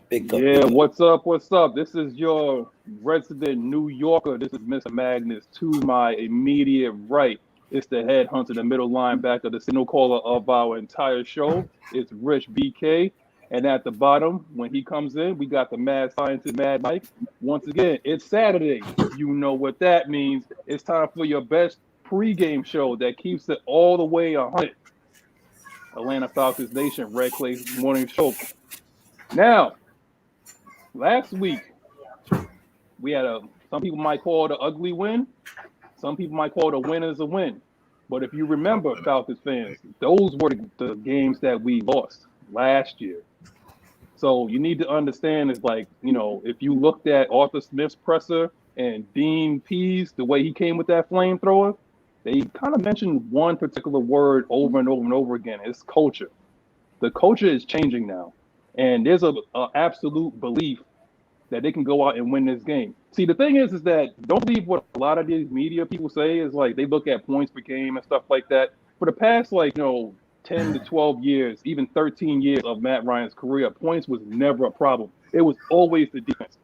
Big up. Yeah, what's up? What's up? This is your resident New Yorker. This is Mr. Magnus. To my immediate right, it's the headhunter, the middle linebacker, the signal caller of our entire show. It's Rich BK. And at the bottom, when he comes in, we got the mad scientist, Mad Mike. Once again, it's Saturday. You know what that means. It's time for your best pregame show that keeps it all the way 100. Atlanta Falcons Nation, Red Clay Morning Show. Now, last week, we had some people might call it an ugly win. Some people might call it a win as a win. But if you remember, Falcons fans, those were the games that we lost last year. So you need to understand is like, if you looked at Arthur Smith's presser and Dean Pease, the way he came with that flamethrower, they kind of mentioned one particular word over and over and over again. It's culture. The culture is changing now. And there's a absolute belief that they can go out and win this game. See, the thing is that don't believe what a lot of these media people say is like they look at points per game and stuff like that. For the past 10 to 12 years, even 13 years of Matt Ryan's career, points was never a problem. It was always the defense.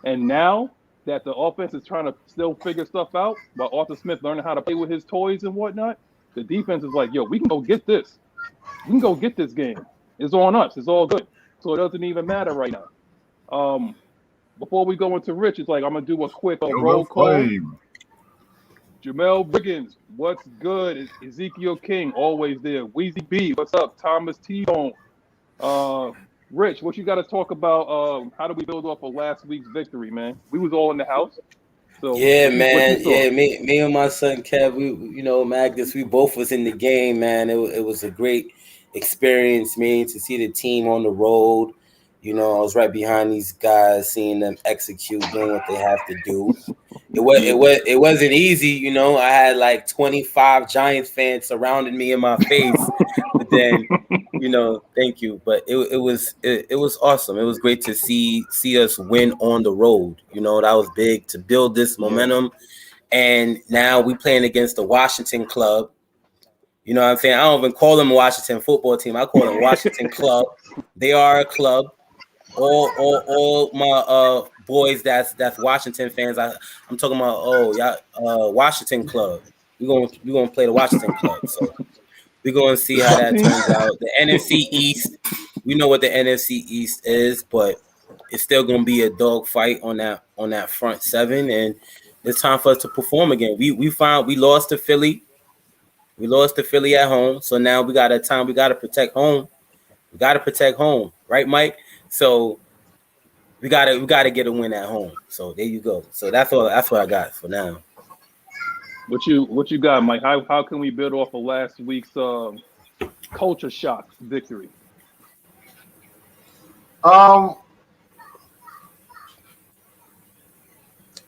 And now that the offense is trying to still figure stuff out, while Arthur Smith learning how to play with his toys and whatnot, the defense is like, yo, we can go get this. We can go get this game. It's on us. It's all good. So it doesn't even matter right now. Before we go into Rich, it's like I'm gonna do a quick roll call. Jamel Briggins, what's good? Ezekiel King, always there. Weezy B, what's up? Thomas T-Bone. Rich, what you got to talk about? How do we build off of last week's victory, man? We was all in the house. So yeah, man. Yeah, me and my son Kev, Magnus, we both was in the game, man. It was a great experience, man, to see the team on the road. I was right behind these guys, seeing them execute, doing what they have to do. It wasn't easy, I had like 25 Giants fans surrounding me in my face. But then, thank you. But it was awesome. It was great to see us win on the road. That was big to build this momentum. And now we playing against the Washington club. You know what I'm saying? I don't even call them a Washington football team. I call them Washington club. They are a club. All my boys that's Washington fans. I'm talking about Washington club. We're gonna play the Washington club. So we're gonna see how that turns out. The NFC East, we know what the NFC East is, but it's still gonna be a dog fight on that front seven, and it's time for us to perform again. We lost to Philly. We lost to Philly at home, so now we got to protect home. We got to protect home, right, Mike? So we gotta get a win at home. So there you go. So that's what I got for now. What you got, Mike? How can we build off of last week's culture shock victory? All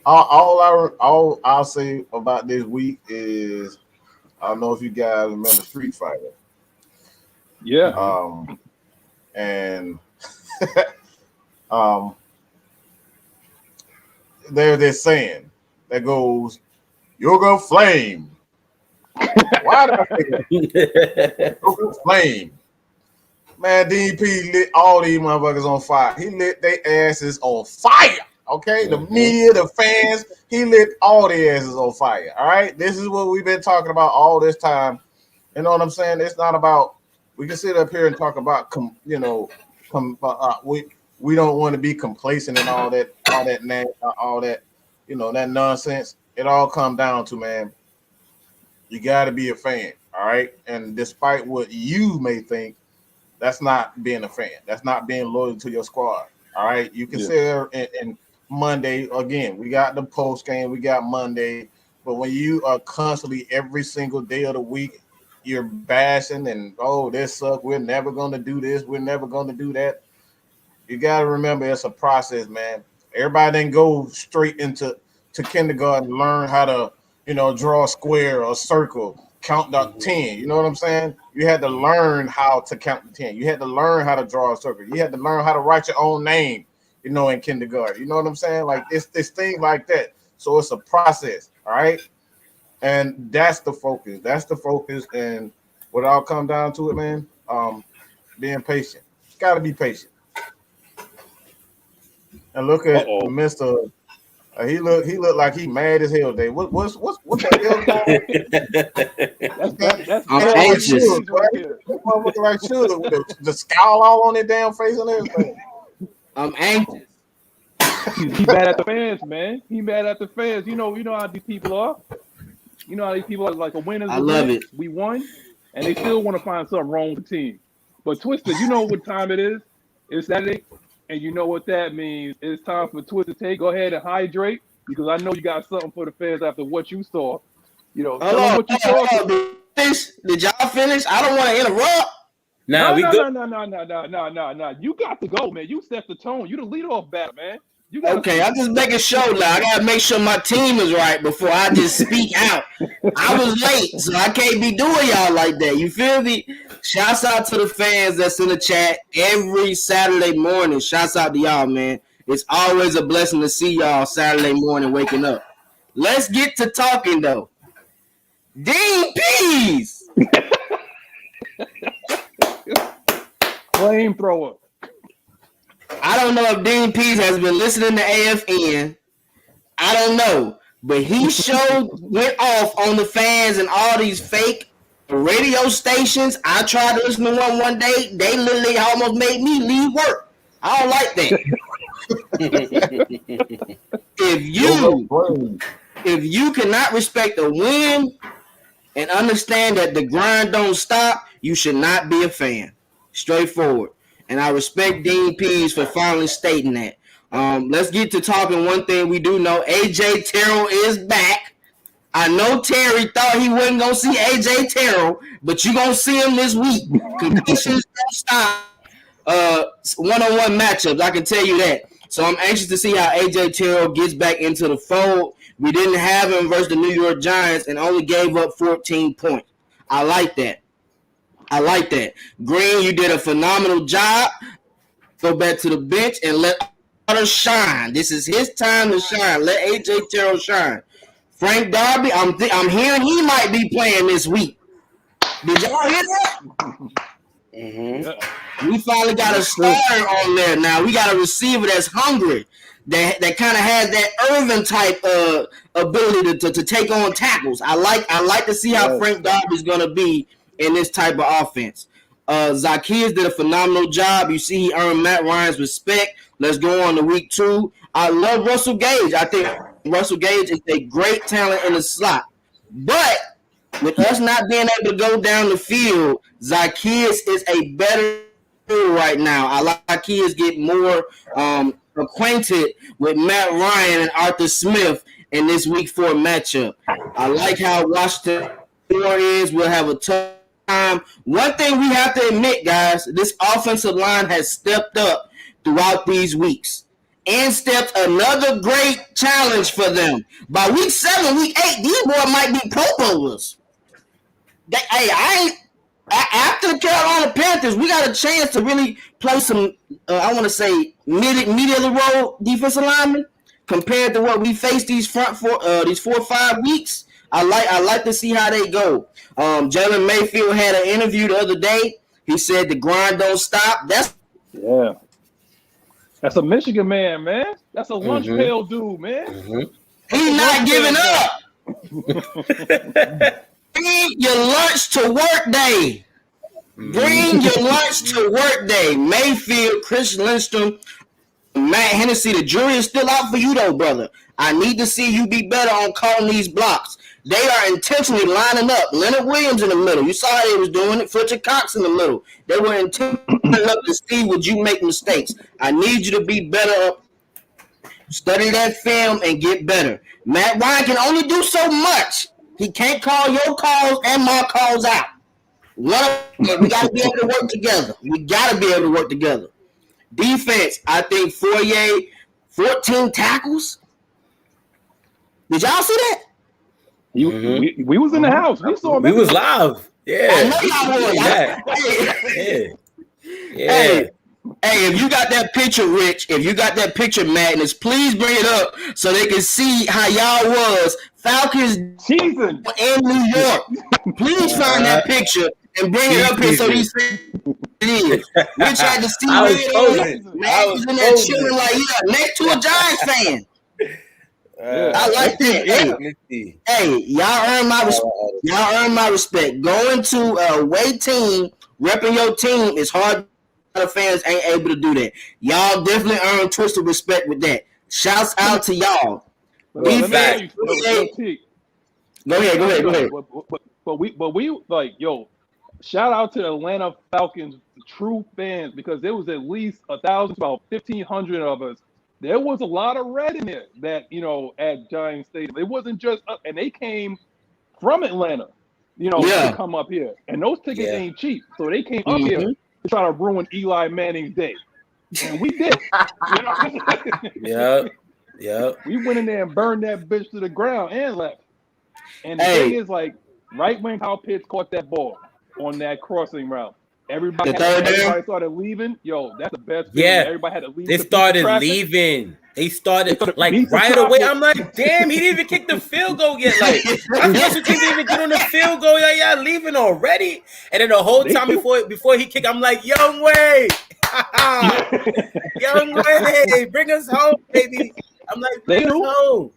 I'll say about this week is I don't know if you guys remember Street Fighter. Yeah. And there's this saying that goes, "Yoga flame." Why did I say that? Yoga flame. Man, DP lit all these motherfuckers on fire. He lit their asses on fire. Okay, the media, the fans, he lit all their asses on fire. All right, this is what we've been talking about all this time. You know what I'm saying? It's not about we can sit up here and talk about we don't want to be complacent and all that that nonsense. It all comes down to, man, you got to be a fan. All right, and despite what you may think, that's not being a fan. That's not being loyal to your squad. All right, you can sit there and Monday again. We got the post game. We got Monday. But when you are constantly every single day of the week, you're bashing and this sucks. We're never gonna do this. We're never gonna do that. You gotta remember it's a process, man. Everybody didn't go straight into kindergarten and learn how to draw a square or a circle, count to 10. You know what I'm saying? You had to learn how to count to 10. You had to learn how to draw a circle. You had to learn how to write your own name. In kindergarten, you know what I'm saying? Like it's things like that. So it's a process, all right? And that's the focus. That's the focus. And what it all come down to it, man, being patient. Got to be patient. And look at Uh-oh. Mr. He looked like he mad as hell today. What's that hell going? That's I'm anxious. right there. That motherfucker like Sugar with the scowl all on their damn face and everything. I'm anxious. He mad at the fans, man. He mad at the fans. You know how these people are. You know how these people are like a winner's I love it. We won, and they still want to find something wrong with the team. But Twister, you know what time it is? It's Saturday, and you know what that means. It's time for Twister Take. Go ahead and hydrate, because I know you got something for the fans after what you saw. You know, tell them what you saw. Did y'all finish? I don't want to interrupt. No. You got to go, man. You set the tone. You the leadoff batter, man. Okay, I'm just making sure now. I gotta make sure my team is right before I just speak out. I was late, so I can't be doing y'all like that. You feel me? Shouts out to the fans that's in the chat every Saturday morning. Shouts out to y'all, man. It's always a blessing to see y'all Saturday morning waking up. Let's get to talking though. Dean Pease. Flamethrower. I don't know if Dean Pease has been listening to AFN. I don't know. But he went off on the fans and all these fake radio stations. I tried to listen to one day. They literally almost made me leave work. I don't like that. If you cannot respect a win and understand that the grind don't stop, you should not be a fan. Straightforward. And I respect Dean Pease for finally stating that. Let's get to talking one thing we do know. AJ Terrell is back. I know Terry thought he wasn't going to see AJ Terrell, but you're going to see him this week. Conditions don't stop one-on-one matchups. I can tell you that. So I'm anxious to see how AJ Terrell gets back into the fold. We didn't have him versus the New York Giants and only gave up 14 points. I like that. Green, you did a phenomenal job. Go back to the bench and let others shine. This is his time to shine. Let AJ Terrell shine. Frank Darby, I'm hearing he might be playing this week. Did y'all hear that? Mm-hmm. We finally got a starter on there now. We got a receiver that's hungry. That kind of has that Irvin type ability to take on tackles. I like to see how Frank Darby's gonna be in this type of offense. Zacchaeus did a phenomenal job. You see he earned Matt Ryan's respect. Let's go on to week 2. I love Russell Gage. I think Russell Gage is a great talent in the slot. But with us not being able to go down the field, Zacchaeus is a better right now. I like Zacchaeus get more acquainted with Matt Ryan and Arthur Smith in this week 4 matchup. I like how Washington is. We'll have a tough time. One thing we have to admit, guys, this offensive line has stepped up throughout these weeks and stepped another great challenge for them. By week 7, week 8, these boys might be Pro Bowlers. After the Carolina Panthers, we got a chance to really play some, I want to say, middle-of-the-road defensive linemen compared to what we faced these 4 or 5 weeks. I like to see how they go. Jalen Mayfield had an interview the other day. He said the grind don't stop. That's a Michigan man. That's a lunch pail dude, man. He's not giving up. Bring your lunch to work day. Bring your lunch to work day. Mayfield, Chris Lindstrom, Matt Hennessy, the jury is still out for you though, brother. I need to see you be better on calling these blocks. They are intentionally lining up. Leonard Williams in the middle. You saw how they was doing it. Fletcher Cox in the middle. They were intentionally up to see would you make mistakes. I need you to be better up. Study that film and get better. Matt Ryan can only do so much. He can't call your calls and my calls out. We got to be able to work together. Defense, I think Fourier, 14 tackles. Did y'all see that? We was in the house. We saw him. We was live. Yeah. I know y'all was. Hey, if you got that picture, Rich, if you got that picture, Magnus, please bring it up so they can see how y'all was. Falcons in New York. Please find that picture and bring it up here so these it is. We tried to see I was red on frozen. it. Man, was in there chilling like next to a Giants fan. I like that. Hey, y'all earn my respect. Going to a away team, repping your team is hard. A lot of fans ain't able to do that. Y'all definitely earn twisted respect with that. Shouts out to y'all. Go ahead. But we like, yo, shout out to the Atlanta Falcons true fans, because there was at least 1,000, about 1,500 of us. There was a lot of red in there that, at Giants Stadium. It wasn't just up, and they came from Atlanta, to come up here. And those tickets ain't cheap. So they came up here to try to ruin Eli Manning's day. And we did. Yeah. We went in there and burned that bitch to the ground and left. And the thing is, like, right when Kyle Pitts caught that ball on that crossing route, everybody started leaving. Yo, that's the best feeling. Everybody had to leave. They started leaving. They started like right away. I'm like, damn, he didn't even kick the field goal yet. Like, I guess you didn't even get on the field goal. Y'all leaving already. And then the whole time before he kicked, I'm like, Young Way, Young Way, bring us home, baby. I'm like, bring us home.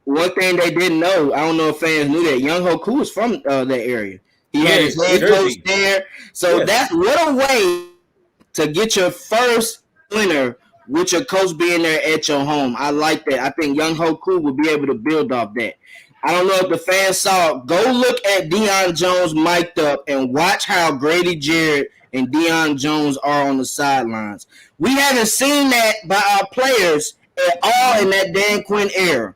One thing they didn't know, I don't know if fans knew that, Young Hoku was from that area. He had his head coach there. So that's what a way to get your first winner with your coach being there at your home. I like that. I think Young Hoku will be able to build off that. I don't know if the fans saw. Go look at Deion Jones mic'd up and watch how Grady Jarrett and Deion Jones are on the sidelines. We haven't seen that by our players at all in that Dan Quinn era.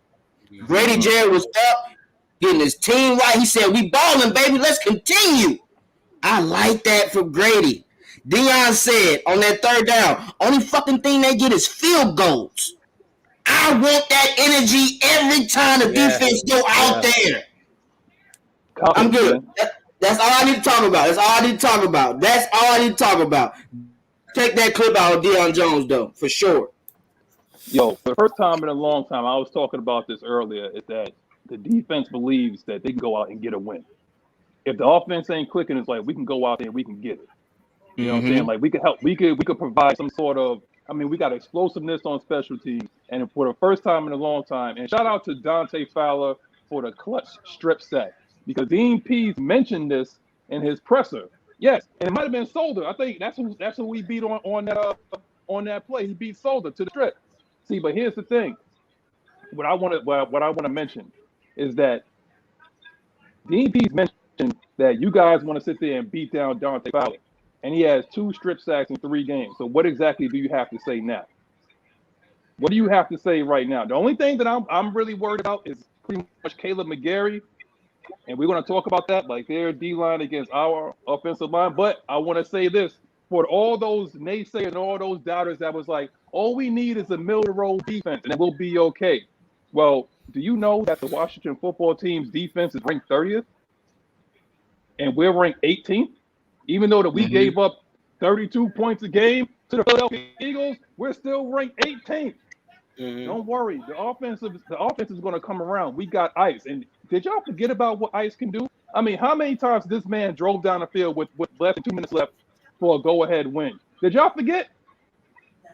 Grady Jarrett was up, getting his team right. He said, we balling, baby. Let's continue. I like that for Grady. Deion said on that third down, only fucking thing they get is field goals. I want that energy every time the defense go out there. I'm good. That's all I need to talk about. Take that clip out of Deion Jones, though, for sure. Yo, for the first time in a long time, I was talking about this earlier, is that the defense believes that they can go out and get a win. If the offense ain't clicking, it's like we can go out there and we can get it. You know what I'm saying? Like, we could help. We could provide some sort of. I mean, we got explosiveness on special teams, and for the first time in a long time. And shout out to Dante Fowler for the clutch strip sack, because Dean Pease mentioned this in his presser. Yes, and it might have been Solder. I think that's who we beat on that play. He beat Solder to the strip. See, but here's the thing. What I want to mention is that Dean Pease mentioned that you guys want to sit there and beat down Dante Fowler, and he has 2 strip sacks in 3 games. So what exactly do you have to say now? What do you have to say right now? The only thing that I'm really worried about is pretty much Caleb McGarry, and we're going to talk about that, like their D-line against our offensive line. But I want to say this, for all those naysayers and all those doubters that was like, all we need is a middle-of-the-road defense, and we'll be okay. Well, do you know that the Washington football team's defense is ranked 30th? And we're ranked 18th? Even though that we gave up 32 points a game to the Philadelphia Eagles, we're still ranked 18th. Don't worry. The offense is going to come around. We got Ice. And did y'all forget about what Ice can do? I mean, how many times this man drove down the field with less than 2 minutes left for a go-ahead win? Did y'all forget?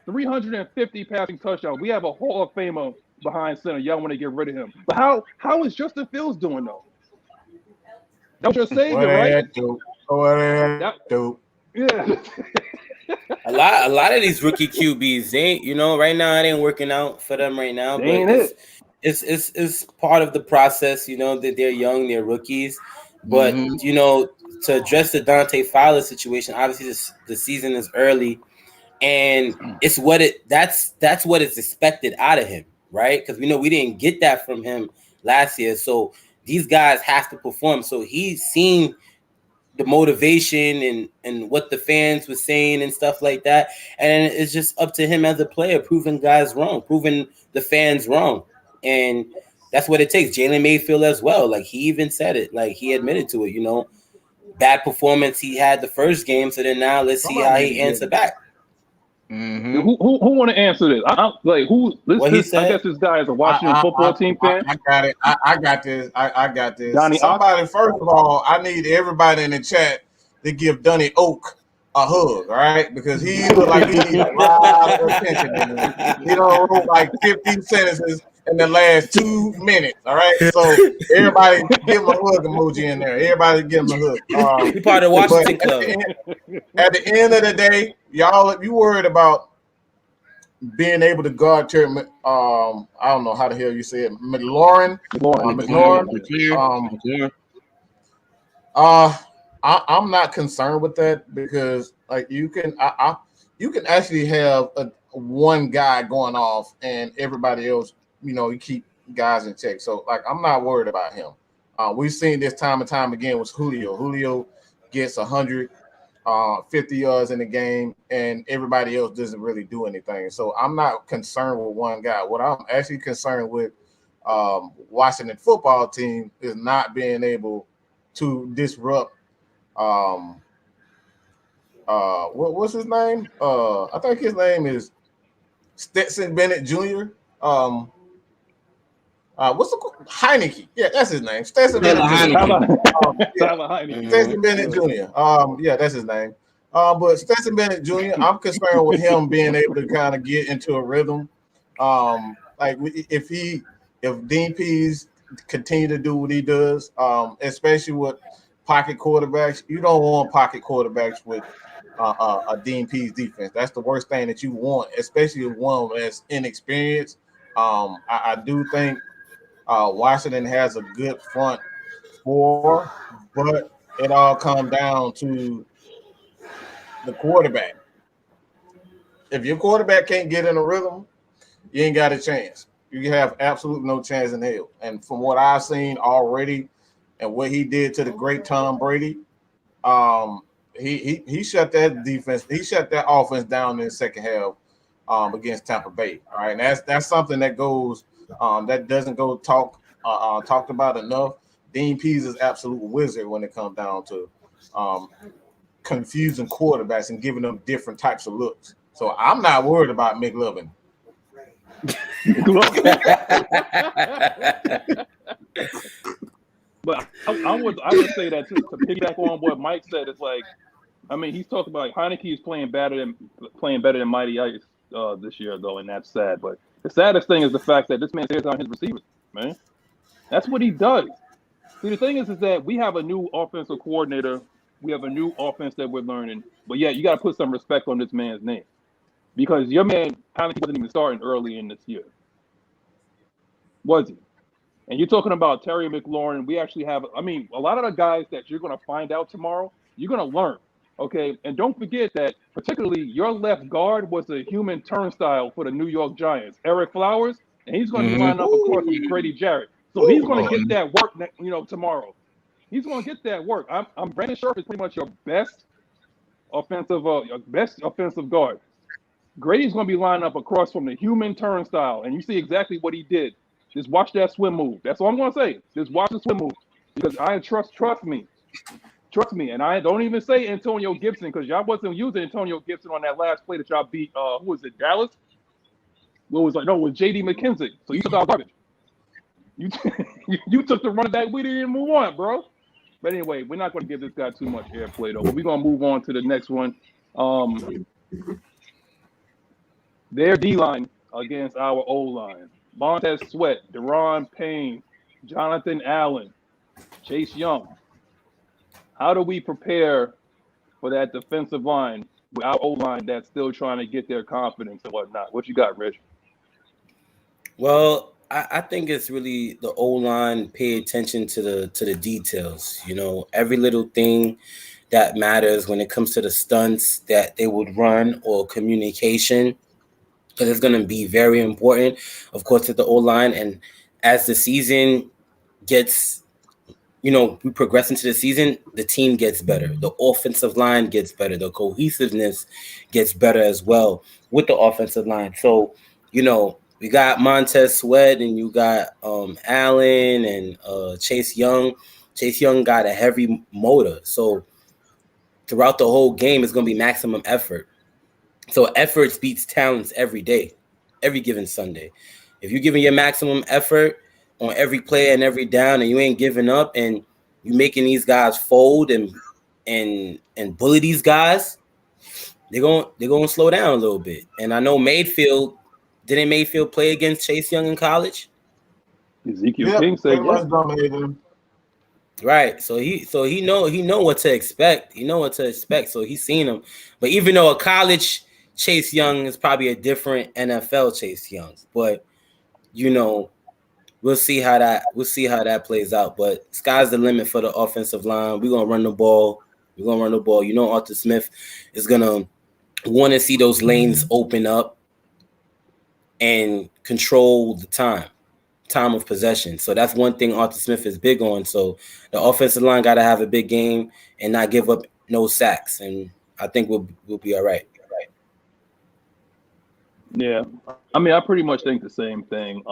350 passing touchdowns. We have a Hall of Famer behind center. Y'all want to get rid of him. But how is Justin Fields doing, though? That was your savior, right? Yeah. A lot of these rookie QBs, right now it ain't working out for them right now. But it's part of the process, that they're young, they're rookies. But to address the Dante Fowler situation, obviously the season is early, and it's that's what is expected out of him, right? Because we know we didn't get that from him last year. So these guys have to perform. So he's seen the motivation and what the fans were saying and stuff like that. And it's just up to him as a player, proving guys wrong, proving the fans wrong. And that's what it takes. Jalen Mayfield as well. Like, he even said it. Like, he admitted to it, bad performance he had the first game. So then now let's see how he answers back. Who want to answer this? I guess this guy is a Washington football team fan. I got it. I got this. I got this. Somebody, first of all, I need everybody in the chat to give Dunny Oak a hug, all right? Because he look like he needs a lot of attention. He don't wrote like 15 sentences in the last 2 minutes, all right? So everybody give him a hug emoji in there. Everybody give him a hug. He part of the Washington Club. At the end of the day, y'all, if you worried about being able to guard Terry, I don't know how the hell you say it, McLaurin. I'm not concerned with that because like you can actually have one guy going off and everybody else, you keep guys in check. So like I'm not worried about him. We've seen this time and time again with Julio. Julio gets 150 yards in the game, and everybody else doesn't really do anything. So I'm not concerned with one guy. What I'm actually concerned with Washington football team is not being able to disrupt what's his name? I think his name is Stetson Bennett Jr. What's the Heineke? Yeah, that's his name. Stetson Bennett Jr. Stetson Bennett Jr. Yeah, that's his name. But Stetson Bennett Jr. I'm concerned with him being able to kind of get into a rhythm. Like if Dean Pease continue to do what he does, especially with pocket quarterbacks, you don't want pocket quarterbacks with a Dean Pease defense. That's the worst thing that you want, especially one that's inexperienced. I do think Washington has a good front four, but it all comes down to the quarterback. If your quarterback can't get in a rhythm, you ain't got a chance. You have absolutely no chance in hell. And from what I've seen already and what he did to the great Tom Brady, he shut that defense, he shut that offense down in the second half against Tampa Bay. All right, and that's something that goes that doesn't go talked about enough. Dean Pease is absolute wizard when it comes down to confusing quarterbacks and giving them different types of looks. So I'm not worried about McLovin. But I would say that too, to piggyback on what Mike said. It's like, I mean, he's talking about Heineke is playing better than Mighty Ice this year, though, and that's sad. But the saddest thing is the fact that this man stares down his receivers, man. That's what he does. See, the thing is that we have a new offensive coordinator. We have a new offense that we're learning. But yeah, you got to put some respect on this man's name, because your man Heineke wasn't even starting early in this year, was he? And you're talking about Terry McLaurin. We actually have, I mean, a lot of the guys that you're going to find out tomorrow, you're going to learn, okay? And don't forget that particularly your left guard was a human turnstile for the New York Giants, Eric Flowers, and he's going to be lining up across with Grady Jarrett. So he's going to get that work, tomorrow. He's going to get that work. I'm Brandon Scherf is pretty much your best offensive guard. Grady's going to be lining up across from the human turnstile, and you see exactly what he did. Just watch that swim move. That's all I'm going to say. Just watch the swim move, because I trust me. Trust me. And I don't even say Antonio Gibson, because y'all wasn't using Antonio Gibson on that last play that y'all beat. Who was it? Dallas? What was it? No, it was J.D. McKissick. So you took out garbage. You took the running back. We didn't even move on, bro. But anyway, we're not going to give this guy too much airplay, though. But we're going to move on to the next one. Their D-line against our O-line. Montez Sweat, Deron Payne, Jonathan Allen, Chase Young. How do we prepare for that defensive line with our O-line that's still trying to get their confidence and whatnot? What you got, Rich? Well, I think it's really the O-line pay attention to the details. Every little thing that matters when it comes to the stunts that they would run or communication, because it's going to be very important, of course, at the O-line. And as the season gets, we progress into the season, the team gets better. The offensive line gets better. The cohesiveness gets better as well with the offensive line. So, we got Montez Sweat and you got Allen and Chase Young. Chase Young got a heavy motor. So throughout the whole game, it's going to be maximum effort. So effort beats talents every day, every given Sunday. If you're giving your maximum effort on every play and every down and you ain't giving up and you're making these guys fold and and bully these guys, they're going to slow down a little bit. And I know didn't Mayfield play against Chase Young in college? Ezekiel King said yes. Right. So he know what to expect. He know what to expect. So he's seen him. But even though a college Chase Young is probably a different NFL Chase Young, but we'll see how that plays out. But sky's the limit for the offensive line. We're gonna run the ball. Arthur Smith is gonna want to see those lanes open up and control the time of possession. So that's one thing Arthur Smith is big on. So the offensive line got to have a big game and not give up no sacks. And I think we'll be all right. Yeah, I mean, I pretty much think the same thing.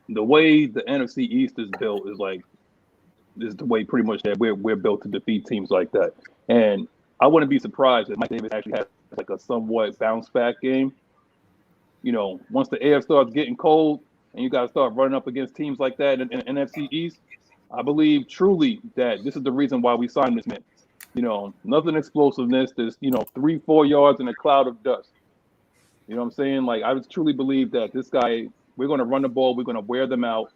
The way the NFC East is built is the way pretty much that we're built to defeat teams like that. And I wouldn't be surprised if Mike Davis actually has like a somewhat bounce back game. Once the air starts getting cold and you got to start running up against teams like that in NFC East, I believe truly that this is the reason why we signed this man. Nothing explosiveness. There's 3-4 yards in a cloud of dust. You know what I'm saying? Like, I truly believe that this guy, we're going to run the ball. We're going to wear them out.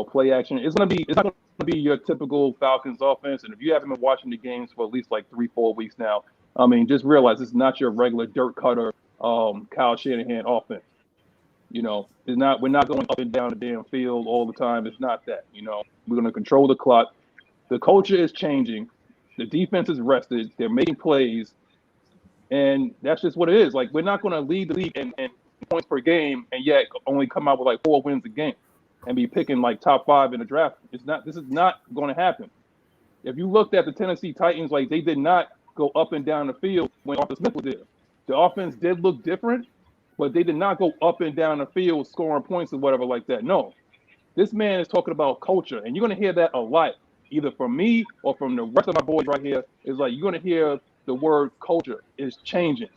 Play action. It's not going to be your typical Falcons offense. And if you haven't been watching the games for at least like 3-4 weeks now, I mean, just realize it's not your regular dirt cutter, Kyle Shanahan offense. We're not going up and down the damn field all the time. It's not that. We're going to control the clock. The culture is changing. The defense is rested. They're making plays. And that's just what it is. Like, we're not going to lead the league in points per game and yet only come out with like 4 wins a game and be picking like top 5 in the draft. This is not going to happen. If you looked at the Tennessee Titans, like, they did not go up and down the field when Arthur Smith was there. The offense did look different, but they did not go up and down the field scoring points or whatever like that. No, this man is talking about culture, and you're going to hear that a lot, either from me or from the rest of my boys right here. Is like, you're going to hear the word culture is changing.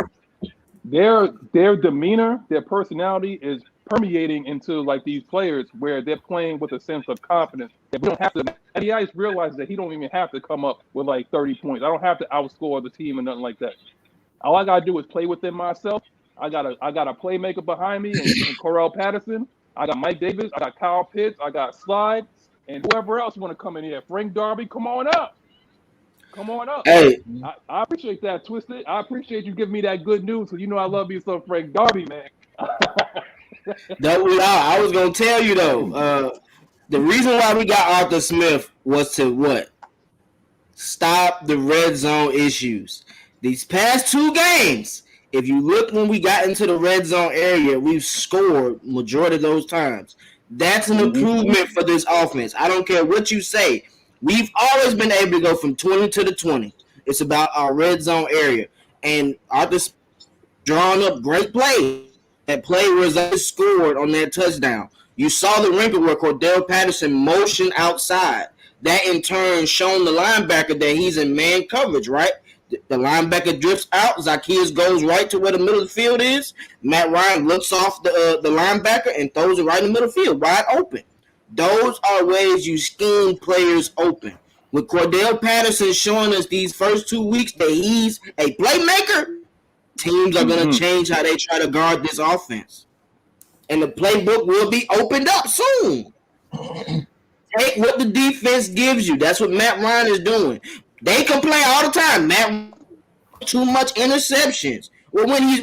Their demeanor, their personality is permeating into like these players where they're playing with a sense of confidence that we don't have to. Eddie Ice realizes that he don't even have to come up with like 30 points. I don't have to outscore the team or nothing like that. All I gotta do is play within myself. I got a playmaker behind me and Corral Patterson. I got Mike Davis. I got Kyle Pitts. I got Slide, and whoever else want to come in here. Frank Darby, come on up. Come on up. Hey, I appreciate that, Twisted. I appreciate you giving me that good news. So I love you some Frank Darby, man. I was gonna tell you though. The reason why we got Arthur Smith was to what? Stop the red zone issues. These past 2 games, if you look when we got into the red zone area, we've scored majority of those times. That's an improvement for this offense. I don't care what you say. We've always been able to go from 20 to the 20. It's about our red zone area. And Arthur's drawing up great plays. That play was scored on that touchdown. You saw the wrinkle where Cordell Patterson motioned outside. That in turn shown the linebacker that he's in man coverage, right? The linebacker drifts out. Zacchaeus goes right to where the middle of the field is. Matt Ryan looks off the linebacker and throws it right in the middle of the field, wide open. Those are ways you scheme players open. With Cordell Patterson showing us these first 2 weeks that he's a playmaker, teams are going to change how they try to guard this offense. And the playbook will be opened up soon. Take what the defense gives you. That's what Matt Ryan is doing. They complain all the time. Matt, too much interceptions. Well, when he's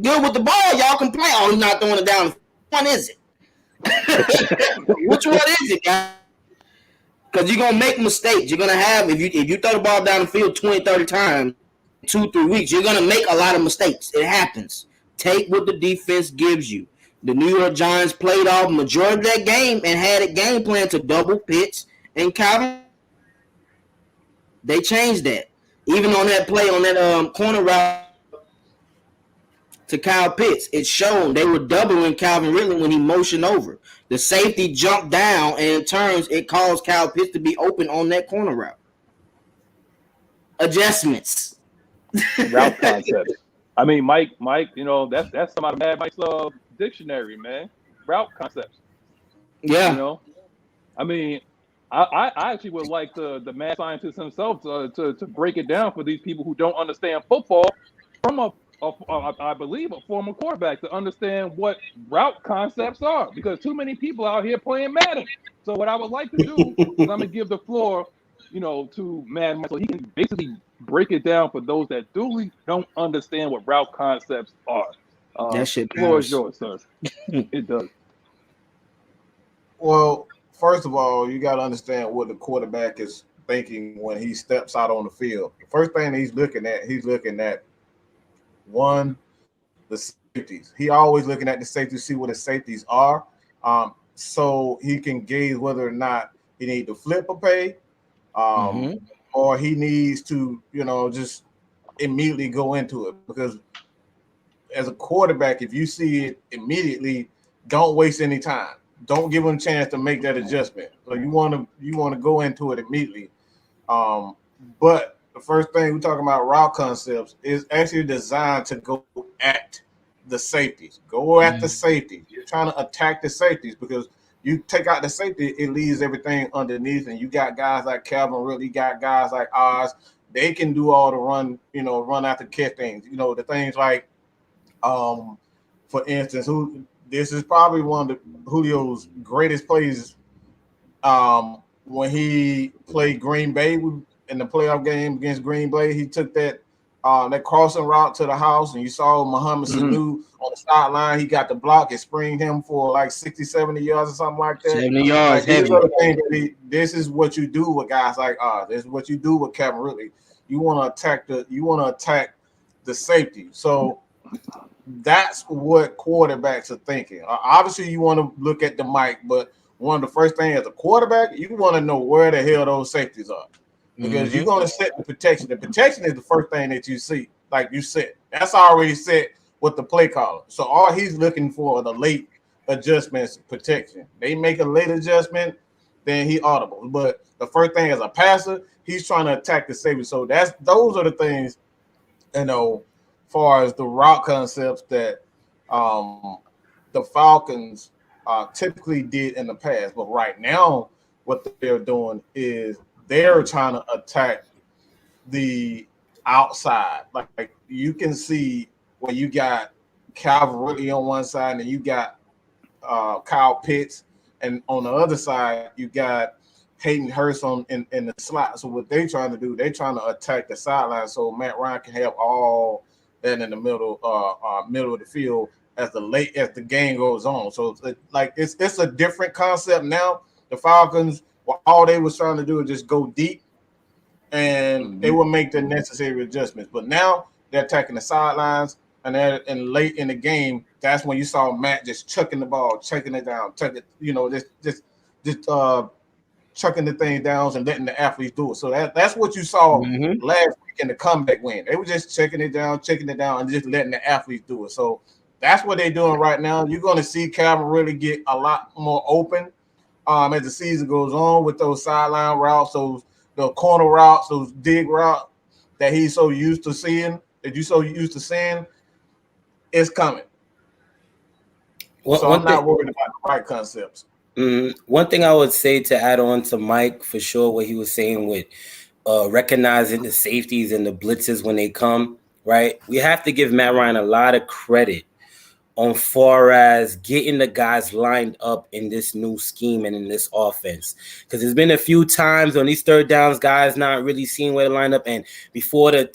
good with the ball, y'all complain. Oh, he's not throwing it down. Which one is it? Which one is it, guys? Because you're going to make mistakes. You're going to have, if you throw the ball down the field 20, 30 times, 2-3 weeks, you're going to make a lot of mistakes. It happens. Take what the defense gives you. The New York Giants played off majority of that game and had a game plan to double Pitts and Calvin. They changed that. Even on that play, on that corner route to Kyle Pitts, it showed they were doubling Calvin Ridley when he motioned over. The safety jumped down, and in turns, it caused Kyle Pitts to be open on that corner route. Adjustments. Route concepts. I mean, Mike, that's some of Mad Mike's dictionary, man. Route concepts. Yeah. I mean, I actually would like the mad scientist himself to break it down for these people who don't understand football from I believe a former quarterback to understand what route concepts are, because too many people out here playing Madden. So what I would like to do is I'm gonna give the floor, to Madden so he can basically break it down for those that duly don't understand what route concepts are. That shit The floor is matters. yours, sir. It does. Well, first of all, you got to understand what the quarterback is thinking when he steps out on the field. The first thing he's looking at one, the safeties. He always looking at the safeties, see what the safeties are, so he can gauge whether or not he need to flip a pay, or he needs to, just immediately go into it. Because as a quarterback, if you see it immediately, don't waste any time. Don't give him a chance to make that adjustment. So you want to go into it immediately. But the first thing we're talking about, route concepts, is actually designed to go at the safeties. Go at the safety. You're trying to attack the safeties, because you take out the safety, it leaves everything underneath. And you got guys like Calvin Ridley, got guys like Oz. They can do all the run after catch things. The things like, for instance, this is probably one of Julio's greatest plays, when he played Green Bay in the playoff game against Green Bay. He took that crossing route to the house, and you saw Mohamed Sanu on the sideline. He got the block. It springed him for like 60, 70 yards or something like that. 70 yards. These are the things that this is what you do with guys like this is what you do with Calvin Ridley. You want to attack the safety. So that's what quarterbacks are thinking. Obviously, you want to look at the mic, but one of the first things as a quarterback, you want to know where the hell those safeties are, because you're going to set the protection. The protection is the first thing that you see, like you said. That's already set with the play caller. So all he's looking for are the late adjustments, protection. They make a late adjustment, then he audible. But the first thing as a passer, he's trying to attack the safety. So those are the things, far as the route concepts that the Falcons typically did in the past. But right now, what they're doing is they're trying to attack the outside. Like you can see when you got Calvin Ridley on one side and you got Kyle Pitts, and on the other side you got Hayden Hurst in the slot. So what they're trying to do, they're trying to attack the sideline so Matt Ryan can have all that in the middle of the field as the game goes on. So it's a different concept now. The Falcons, all they was trying to do is just go deep, and they will make the necessary adjustments. But now they're attacking the sidelines, and late in the game, that's when you saw Matt just chucking the ball, chucking it down, just chucking the thing down and letting the athletes do it. So that's what you saw last week in the comeback win. They were just checking it down, and just letting the athletes do it. So that's what they're doing right now. You're going to see Calvin really get a lot more open as the season goes on with those sideline routes, the corner routes, those dig routes that he's so used to seeing, it's coming. I'm not worried about the right concepts. One thing I would say to add on to Mike, for sure, what he was saying with recognizing the safeties and the blitzes when they come, right? We have to give Matt Ryan a lot of credit on far as getting the guys lined up in this new scheme and in this offense. Because there's been a few times on these third downs, guys not really seeing where to line up. And before the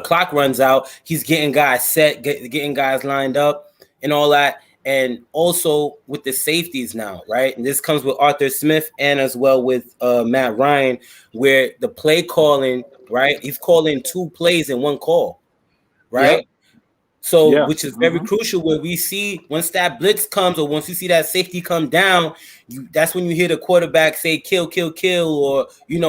clock runs out, he's getting guys set, getting guys lined up and all that. And also with the safeties now, right? And this comes with Arthur Smith and as well with Matt Ryan, where the play calling, right? He's calling 2 plays in 1 call, right? Yep. So, which is very crucial, where we see once that blitz comes or once you see that safety come down, that's when you hear the quarterback say kill, or,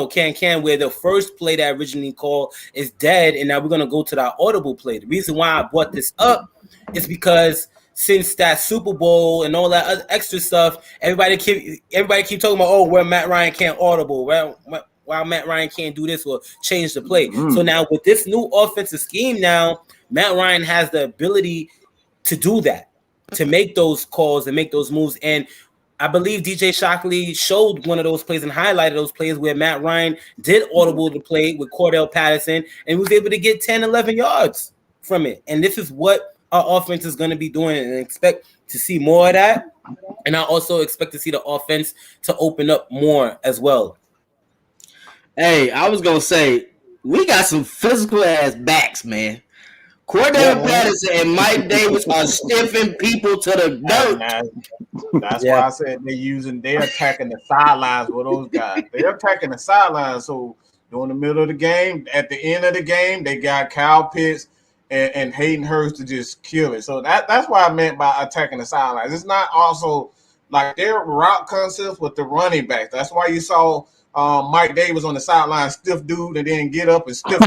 can, where the first play that originally called is dead. And now we're going to go to that audible play. The reason why I brought this up is because since that Super Bowl and all that other extra stuff, everybody keep talking about, where Matt Ryan can't audible, why Matt Ryan can't do this or change the play. So now with this new offensive scheme now, Matt Ryan has the ability to do that, to make those calls and make those moves. And I believe DJ Shockley showed one of those plays and highlighted those plays where Matt Ryan did audible the play with Cordell Patterson and was able to get 10, 11 yards from it. And this is what our offense is going to be doing, and expect to see more of that. And I also expect to see the offense to open up more as well. Hey, I was going to say, we got some physical ass backs, man. Cordell Patterson and Mike Davis are stiffing people to the dirt. That's why I said they're attacking the sidelines with those guys. They're attacking the sidelines. So during the middle of the game, at the end of the game, they got Kyle Pitts and Hayden Hurst to just kill it. So that's what I meant by attacking the sidelines. It's not also like their route concepts with the running backs. That's why you saw Mike Davis on the sideline, stiff dude, and then get up and stiff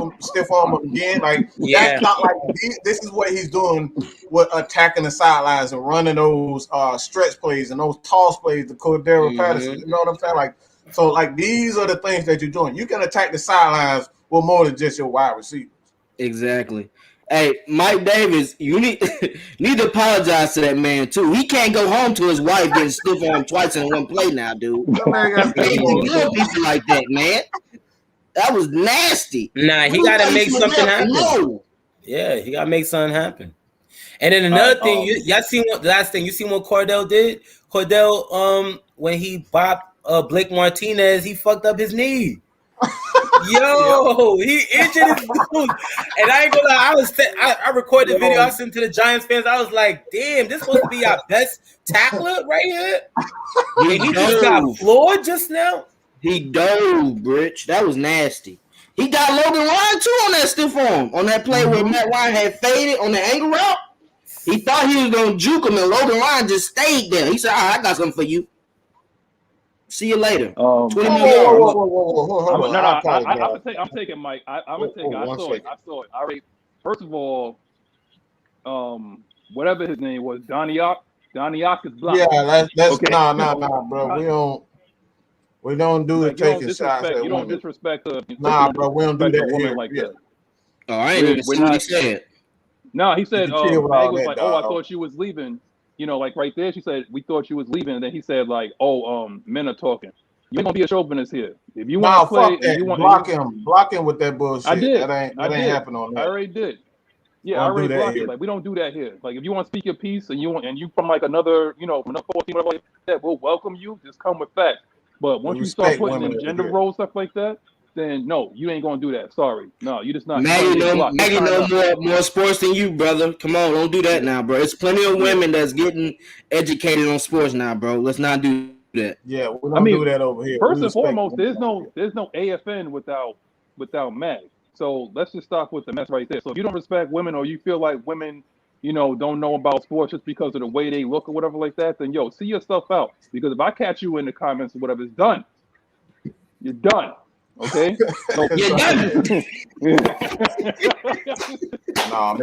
arm him again. Like that's not like this is what he's doing with attacking the sidelines and running those stretch plays and those toss plays to Cordell Patterson. You know what I'm saying? Like so, like these are the things that you're doing. You can attack the sidelines with more than just your wide receivers. Exactly. Hey, Mike Davis, you need to apologize to that man too. He can't go home to his wife getting stiff on twice in one play now, dude. People like that, man. That was nasty. Nah, he got to make something happen. No. Yeah, he got to make something happen. And then another thing, y'all seen what the last thing you seen what Cordell did? Cordell, when he bopped Blake Martinez, he fucked up his knee. Yo, he injured his dude. And I ain't gonna lie, I recorded the video I sent to the Giants fans. I was like, damn, this supposed to be our best tackler right here. He just got floored just now. He dove, Rich. That was nasty. He got Logan Ryan too on that stiff arm. On that play where Matt Ryan had faded on the angle route. He thought he was gonna juke him, and Logan Ryan just stayed there. He said, all right, I got something for you. See you later. 20 million. I'm taking Mike. I'm gonna take it. I saw it. I already. First of all, whatever his name was, Doniak is blocked. Yeah, that's okay. Nah, bro. We don't do the taking shots. You don't disrespect her. Nah, bro, we don't do that here. Like that. Oh, I ain't even see what he said. No, he said. Meg was like, "Oh, I thought you was leaving." You know, like right there, she said, "We thought you was leaving," and then he said, "Like, men are talking. You ain't gonna be a chauvinist here. If you want to play, and you want block him with that bullshit. I did. That ain't happening on that. I already did. Yeah, I already blocked it. Like, we don't do that here. Like, if you want to speak your piece and you from like another, another 14 whatever like that, we'll welcome you. Just come with facts. But once you start putting in gender roles, stuff like that, then no, you ain't gonna do that. Sorry, no, you just not. Maggie know more sports than you, brother. Come on, don't do that now, bro. It's plenty of women that's getting educated on sports now, bro. Let's not do that. Yeah, we don't do that over here. First and foremost, there's no AFN without Mag. So let's just stop with the mess right there. So if you don't respect women, or you feel like women, don't know about sports just because of the way they look or whatever like that, then see yourself out. Because if I catch you in the comments or whatever, it's done. You're done. Okay. So, you're done. No,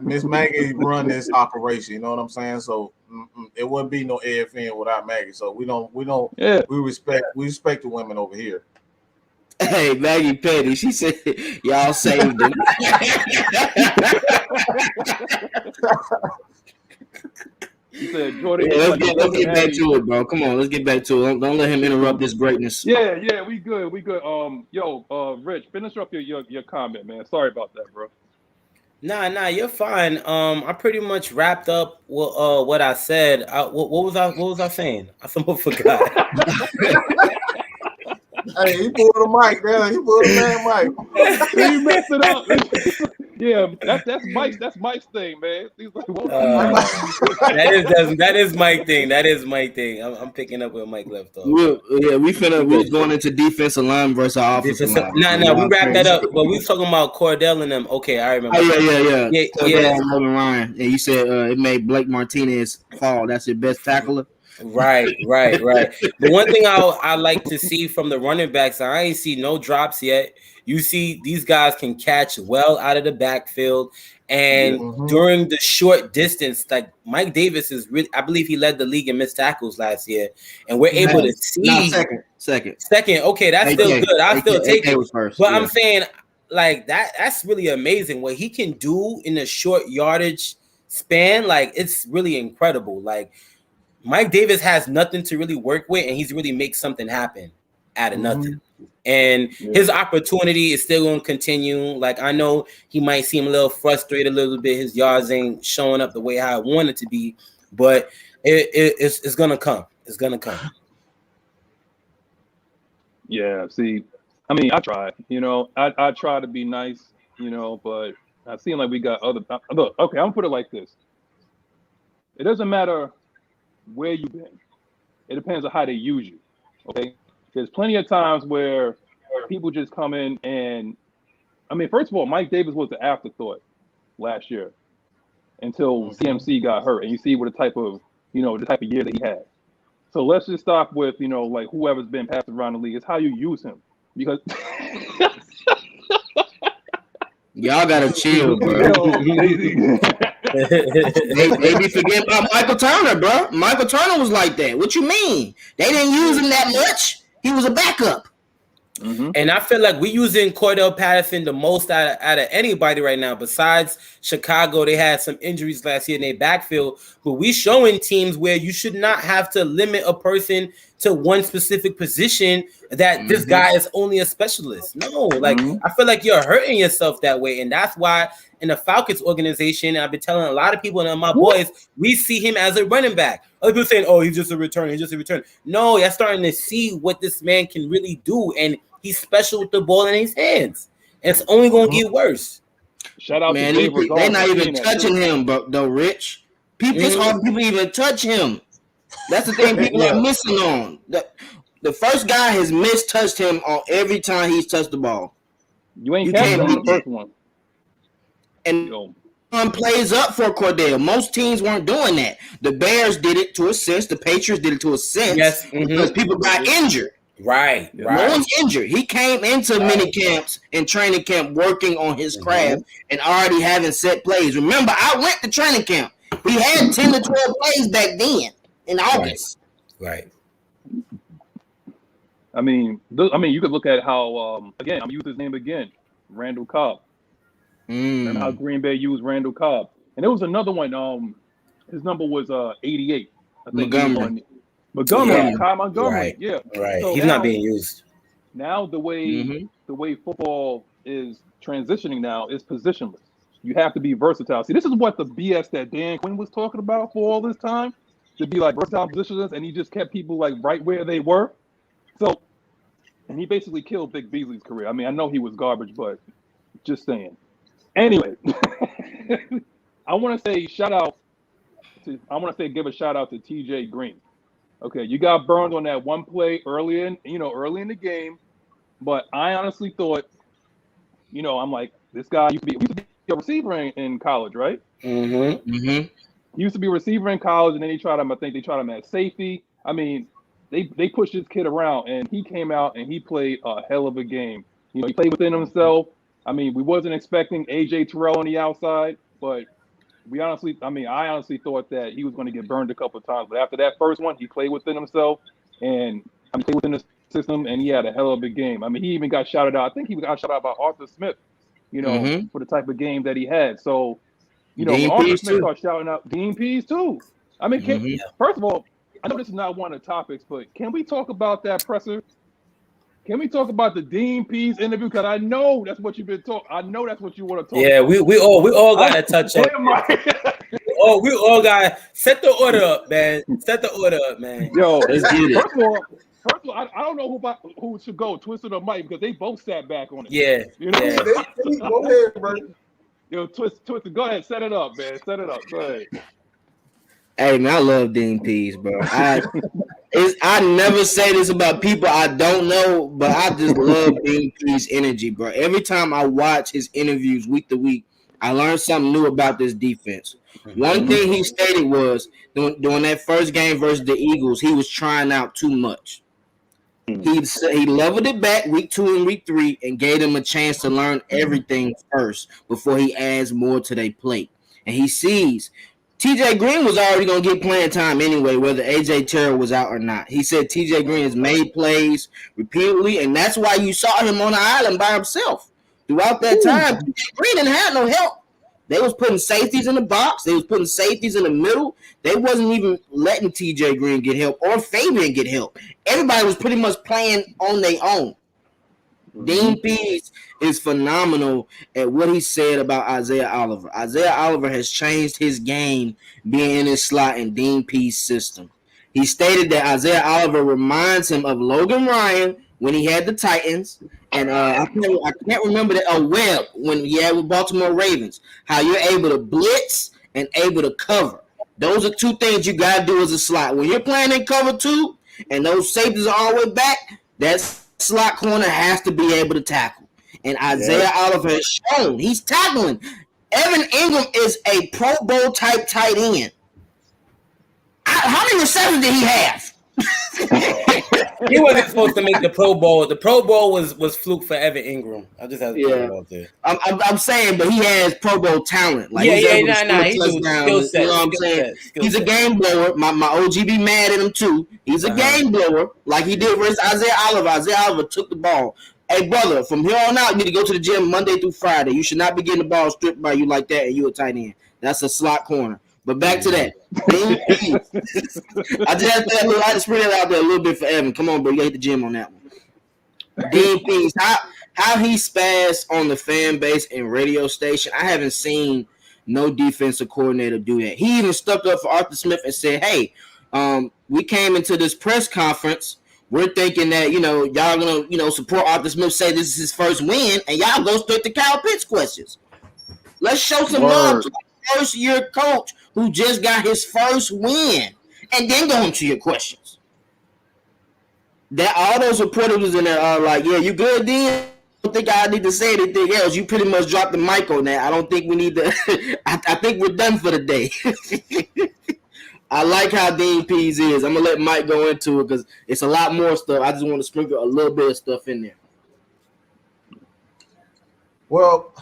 Miss Maggie run this operation. You know what I'm saying? So it wouldn't be no AFN without Maggie. So we respect the women over here. Hey, Maggie Petty, she said y'all saved him. He said, Jordan, let's get back to it, bro. Come on, let's get back to it. Don't let him interrupt this greatness. Yeah, we good. Rich, finish up your comment, man. Sorry about that, bro. Nah, you're fine. I pretty much wrapped up what I said. What was I saying? I somehow forgot. Hey, he pulled the mic, man. He pulled the man mic. He messed it up. Yeah, that's Mike's thing, man. He's like, that is Mike's thing. That is my thing. I'm picking up where Mike left off. We're going into defensive line versus offensive line. No, we wrapped that up. But we talking about Cordell and them. Okay, I remember. Oh, yeah. Logan Ryan. Yeah, you said it made Blake Martinez fall. That's your best tackler. Right. The one thing I like to see from the running backs, I ain't see no drops yet. You see these guys can catch well out of the backfield, and during the short distance, like Mike Davis is really, I believe he led the league in missed tackles last year, and we're able to see second. Okay, that's still good. I'll still take it. First, but I'm saying like that's really amazing what he can do in a short yardage span. Like it's really incredible. Like Mike Davis has nothing to really work with, and he's really make something happen out of nothing. And his opportunity is still going to continue. Like, I know he might seem a little frustrated a little bit. His yards ain't showing up the way how I want it to be, but it's going to come. It's going to come. Yeah, see, I mean, I try, I try to be nice, but I seem like we got other. Look, okay, I'm going to put it like this. It doesn't matter where you've been. It depends on how they use you, okay? There's plenty of times where people just come in and, I mean, first of all, Mike Davis was the afterthought last year until CMC got hurt, and you see what the type of year that he had. So let's just stop with, like whoever's been passed around the league. It's how you use him, because y'all gotta chill, bro. they be forgetting about Michael Turner, bro. Michael Turner was like that. What you mean? They didn't use him that much. He was a backup. And I feel like we're using Cordell Patterson the most out of anybody right now. Besides Chicago, they had some injuries last year in their backfield. But we showing teams where you should not have to limit a person to one specific position, that this guy is only a specialist. No, like I feel like you're hurting yourself that way. And that's why in the Falcons organization, and I've been telling a lot of people and my boys, we see him as a running back. Other people saying, oh, he's just a return. He's just a return. No, you're starting to see what this man can really do. And he's special with the ball in his hands. And it's only going to get worse. Shout out man, to they're not even touching him, but though, Rich. It's hard for people even touch him. That's the thing people are missing on. The first guy has mistouched him on every time he's touched the ball. You can't on the first one. And one plays up for Cordell. Most teams weren't doing that. The Bears did it to a sense. The Patriots did it to a sense because people got injured. Right. No one's injured. He came into mini camps and training camp working on his craft and already having set plays. Remember, I went to training camp. We had 10 to 12 plays back then in August. Right. I mean, you could look at how, again, I'm using his name again, Randall Cobb. And how Green Bay used Randall Cobb. And there was another one. His number was 88. I think Ty Montgomery. Yeah. Right. So he's not being used. Now the way football is transitioning now is positionless. You have to be versatile. See, this is what the BS that Dan Quinn was talking about for all this time, to be like versatile positionless, and he just kept people like right where they were. So, and he basically killed Vic Beasley's career. I mean, I know he was garbage, but just saying. Anyway, I want to say give a shout out to TJ Green. Okay, you got burned on that one play early in the game, but I honestly thought, I'm like, this guy used to be a receiver in college, right? He used to be a receiver in college, and then they tried him at safety. I mean, they pushed this kid around, and he came out and he played a hell of a game. He played within himself. I mean, we wasn't expecting AJ Terrell on the outside, but I honestly thought that he was going to get burned a couple of times. But after that first one, he played within himself and played within the system, and he had a hell of a game. I mean, he even got shouted out. I think he got shouted out by Arthur Smith, for the type of game that he had. So, Arthur Smith started shouting out Dean Pease too. I mean, first of all, I know this is not one of the topics, but can we talk about that presser? Can we talk about the Dean Pease interview? Because I know that's what you've been talking. I know that's what you want to talk. Yeah, we all got to touch on. We all got to set the order up, man. Yo, let's get it. First of all, I don't know who should go, Twisted or Mike, because they both sat back on it. Yeah. Go ahead, bro. Yo, Twisted, go ahead, set it up, man. Set it up. Go ahead. Hey, man, I love Dean Pease, bro. I never say this about people I don't know, but I just love Dean Pease' energy, bro. Every time I watch his interviews week to week, I learn something new about this defense. One thing he stated was during that first game versus the Eagles, he was trying out too much. He leveled it back week 2 and week 3 and gave them a chance to learn everything first before he adds more to their plate. And he sees TJ Green was already going to get playing time anyway, whether AJ Terrell was out or not. He said TJ Green has made plays repeatedly, and that's why you saw him on the island by himself. Throughout that time, TJ Green didn't have no help. They was putting safeties in the box. They was putting safeties in the middle. They wasn't even letting TJ Green get help or Fabian get help. Everybody was pretty much playing on their own. Dean Pease is phenomenal at what he said about Isaiah Oliver. Isaiah Oliver has changed his game being in his slot in Dean Pease's system. He stated that Isaiah Oliver reminds him of Logan Ryan when he had the Titans, and I can't remember that Webb when he had with Baltimore Ravens. How you're able to blitz and able to cover. Those are two things you got to do as a slot. When you're playing in cover two and those safeties are all the way back, that's slot corner has to be able to tackle. And Isaiah Oliver has shown he's tackling. Evan Ingram is a Pro Bowl type tight end. How many receptions did he have? He wasn't supposed to make the Pro Bowl. The Pro Bowl was fluke for Evan Ingram. I just have to put it out there. I'm saying, but he has Pro Bowl talent. Like He's skill set. You know what I'm saying? He's a game blower. My OG be mad at him too. He's a game blower, like he did versus Isaiah Oliver. Isaiah Oliver took the ball. Hey, brother, from here on out, you need to go to the gym Monday through Friday. You should not be getting the ball stripped by you like that, and you a tight end. That's a slot corner. But back to that. I just had to spread it out there a little bit for Evan. Come on, bro. You got to hit the gym on that one. Dean Pease, how he spazzed on the fan base and radio station. I haven't seen no defensive coordinator do that. He even stuck up for Arthur Smith and said, hey, we came into this press conference. We're thinking that, y'all going to, support Arthur Smith, say this is his first win, and y'all go straight to Kyle Pitts questions. Let's show some love to the first-year coach who just got his first win, and then go into your questions. That all those reporters was in there are like, yeah, you good, Dean? I don't think I need to say anything else. You pretty much dropped the mic on that. I don't think we need to. I think we're done for the day. I like how Dean Pease is. I'm going to let Mike go into it because it's a lot more stuff. I just want to sprinkle a little bit of stuff in there. Well,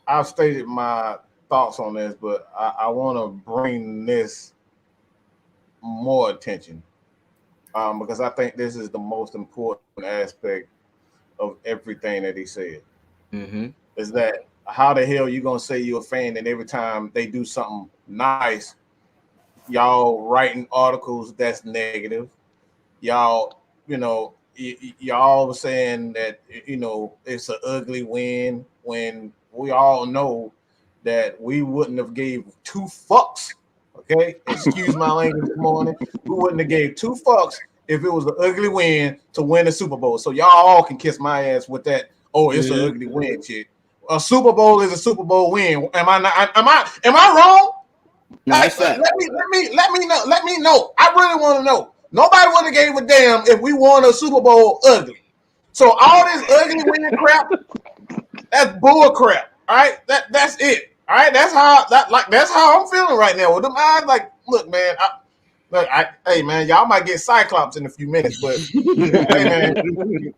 I've stated my thoughts on this, but I want to bring this more attention because I think this is the most important aspect of everything that he said. Is that how the hell you gonna say you're a fan and every time they do something nice, y'all writing articles that's negative, y'all y'all saying that it's an ugly win when we all know that we wouldn't have gave two fucks. Okay, excuse my language this morning. We wouldn't have gave two fucks if it was an ugly win to win the Super Bowl. So y'all all can kiss my ass with that. Oh, it's an ugly win, shit. A Super Bowl is a Super Bowl win. Am I wrong? No, let me know. I really want to know. Nobody would have gave a damn if we won a Super Bowl ugly. So all this ugly winning crap, that's bull crap. All right, that's it. All right, that's how I'm feeling right now. With them eyes, like, look, man, hey, man, y'all might get Cyclops in a few minutes, but hey, man,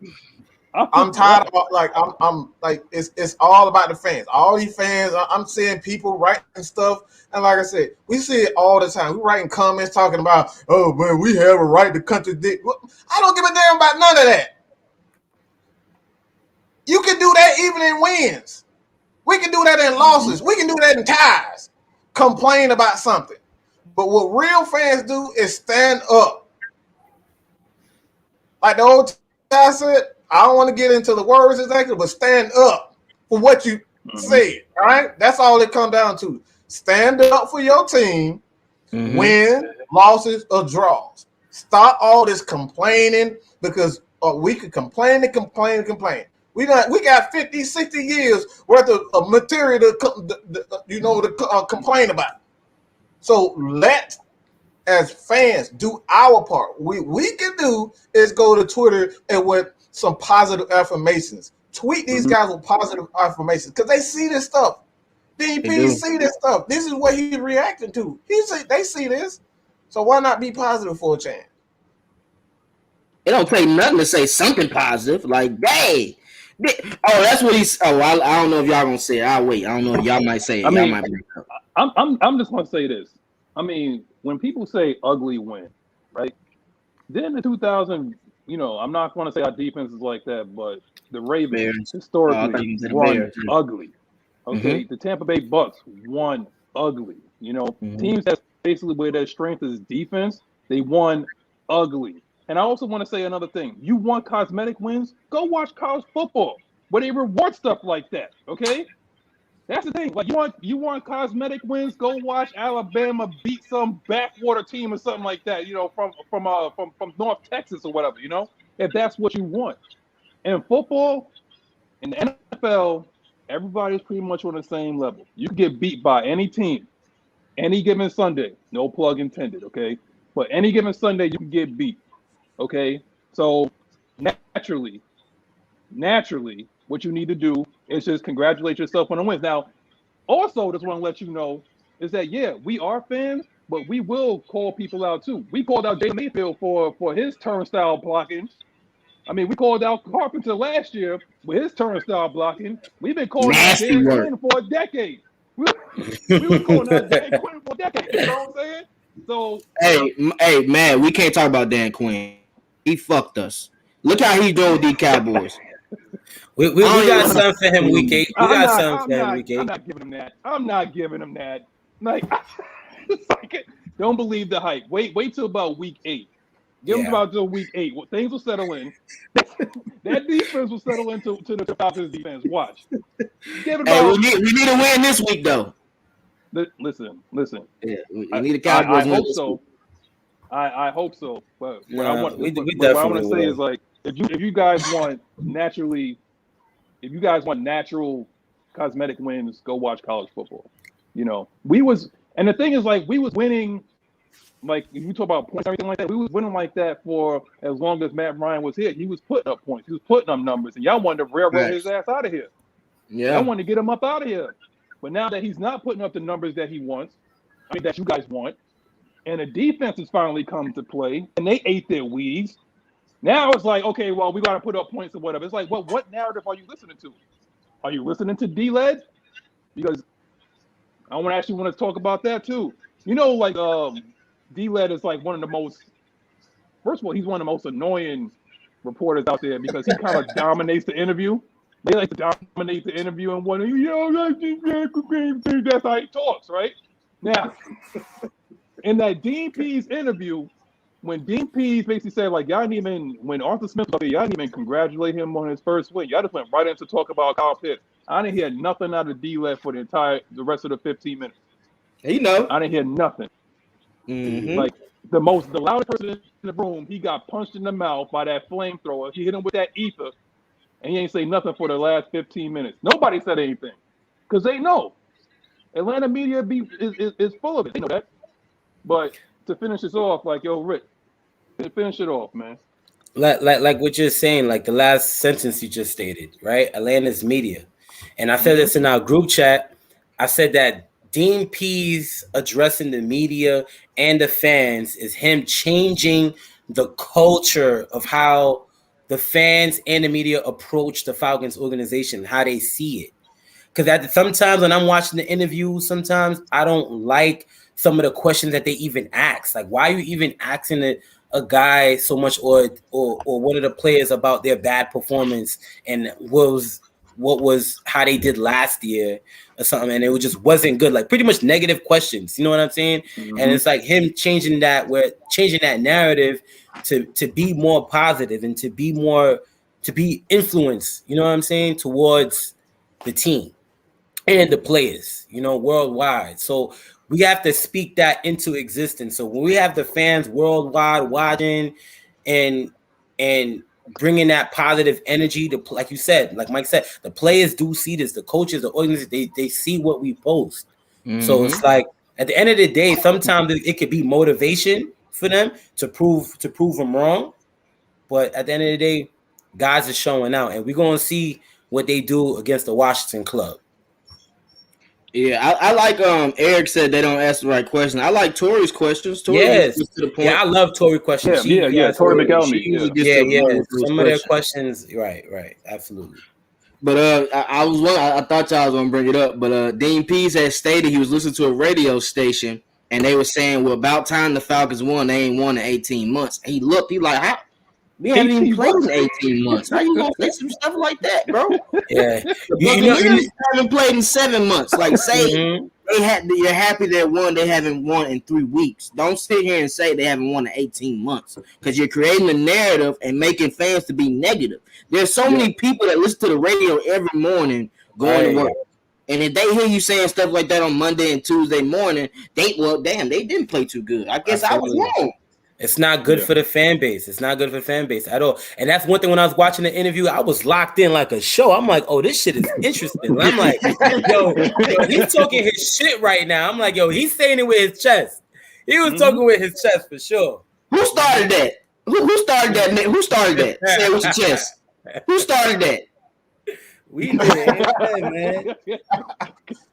I'm tired of I'm like it's all about the fans. All these fans, I'm seeing people writing stuff, and like I said, we see it all the time. We writing comments talking about, oh man, we have a right to contradict. I don't give a damn about none of that. You can do that even in wins. We can do that in losses. We can do that in ties. Complain about something. But what real fans do is stand up. Like the old guy said, I don't want to get into the words exactly, but stand up for what you said. All right? That's all it comes down to. Stand up for your team, win, losses, or draws. Stop all this complaining because we could complain and complain and complain. We got 50, 60 years worth of material to complain about. So let, as fans, do our part. We can do is go to Twitter and with some positive affirmations. Tweet these guys with positive affirmations because they see this stuff. DP see this stuff. This is what he's reacting to. They see this. So why not be positive for a chance? It don't take nothing to say something positive. Like, hey. Oh, that's what he's. Oh, I don't know if y'all gonna say it. I'll wait. I don't know if y'all might say it. I'm just gonna say this. I mean, when people say ugly win, right? Then the 2000, I'm not gonna say our defense is like that, but the Ravens historically run ugly. Okay, the Tampa Bay Bucks won ugly. You know, teams that's basically where their strength is defense, they won ugly. And I also want to say another thing. You want cosmetic wins? Go watch college football where they reward stuff like that. Okay, that's the thing. Like you want cosmetic wins? Go watch Alabama beat some backwater team or something like that. You know, from North Texas or whatever. You know, if that's what you want. And football, in the NFL, everybody's pretty much on the same level. You can get beat by any team, any given Sunday. No plug intended. Okay, but any given Sunday you can get beat. Okay, so naturally, what you need to do is just congratulate yourself on the wins. Now, also, just want to let you know is that we are fans, but we will call people out too. We called out Jay Mayfield for his turnstile blocking. I mean, we called out Carpenter last year with his turnstile blocking. We've been calling out Dan Quinn for a decade. We were calling out Dan Quinn for a decade. You know what I'm saying? So, hey, man, we can't talk about Dan Quinn. He fucked us. Look how he's doing with these Cowboys. We got something for him week 8. We got something for him week 8. I'm not giving him that. I'm not giving him that. Like, it's like, don't believe the hype. Wait till about week 8. Give him about till week 8. Things will settle in. That defense will settle into the Falcons defense. Watch. We need to win this week, though. Listen. Yeah, we need a Cowboys. I hope so. I hope so. But what I want to say is, like, if you guys want natural cosmetic wins, go watch college football. You know, and the thing is, like, we was winning. Like, if you talk about points, everything like that, we was winning like that for as long as Matt Ryan was here. He was putting up points. He was putting up numbers, and y'all wanted to railroad his ass out of here. Yeah, I wanted to get him up out of here. But now that he's not putting up the numbers that he wants, that you guys want, and the defense has finally come to play, and they ate their weeds. Now it's like, okay, well, we got to put up points or whatever. It's like, what narrative are you listening to? Are you listening to D-Led? Because I actually want to talk about that too. You know, like, D-Led is like one of the most. First of all, he's one of the most annoying reporters out there because he kind of dominates the interview. They like to dominate the interview and want to, that's how he talks, right? Now, in that Dean Pease interview, when Dean Pease basically said, like, when Arthur Smith was up there, y'all didn't even congratulate him on his first win. Y'all just went right into talk about Kyle Pitts. I didn't hear nothing out of D-Led for the rest of the 15 minutes. You know, I didn't hear nothing. Like, the loudest person in the room, he got punched in the mouth by that flamethrower. He hit him with that ether, and he ain't say nothing for the last 15 minutes. Nobody said anything because they know Atlanta media is full of it. They know that. But to finish this off, like, yo, Rick, finish it off, man. Like what you're saying, like the last sentence you just stated, right? Atlanta's media, and I said this in our group chat. I said that Dean Pease addressing the media and the fans is him changing the culture of how the fans and the media approach the Falcons organization, how they see it. Because sometimes when I'm watching the interviews, sometimes I don't like some of the questions that they even ask. Like, why are you even asking a guy so much or one of the players about their bad performance and what was how they did last year or something, and it just wasn't good. Like, pretty much negative questions. You know what I'm saying? And it's like him changing that narrative to be more positive and to be influenced. You know what I'm saying, towards the team and the players. You know, worldwide. So we have to speak that into existence. So when we have the fans worldwide watching and bringing that positive energy to, like you said, like Mike said, the players do see this, the coaches, the organizers, they see what we post. So it's like at the end of the day, sometimes it could be motivation for them to prove them wrong. But at the end of the day, guys are showing out, and we're gonna see what they do against the Washington club. Yeah, I like Eric said they don't ask the right question. I like Tori's questions. Tori yes, gets to the point. Yeah, I love Tori questions. Yeah, Tori McElney. Yeah. Some of their questions, right, absolutely. But I thought y'all was gonna bring it up. But Dean Pease had stated he was listening to a radio station, and they were saying, "Well, about time the Falcons won. They ain't won in 18 months." And he like, "How? We haven't even played in 18 months. How you gonna say some stuff like that, bro? Yeah, The Buccaneers haven't played in 7 months. Like, say you're happy they won. They haven't won in 3 weeks. Don't sit here and say they haven't won in 18 months because you're creating a narrative and making fans to be negative. There's so many people that listen to the radio every morning going to work. And if they hear you saying stuff like that on Monday and Tuesday morning, they didn't play too good. I guess I was wrong. It's not good for the fan base. It's not good for the fan base at all. And that's one thing when I was watching the interview, I was locked in like a show. I'm like, oh, this shit is interesting. I'm like, yo, he's talking his shit right now. I'm like, yo, he's saying it with his chest. He was talking with his chest for sure. Who started that? Who started that? Who started that? Say it with your chest. Who started that? We did it, man.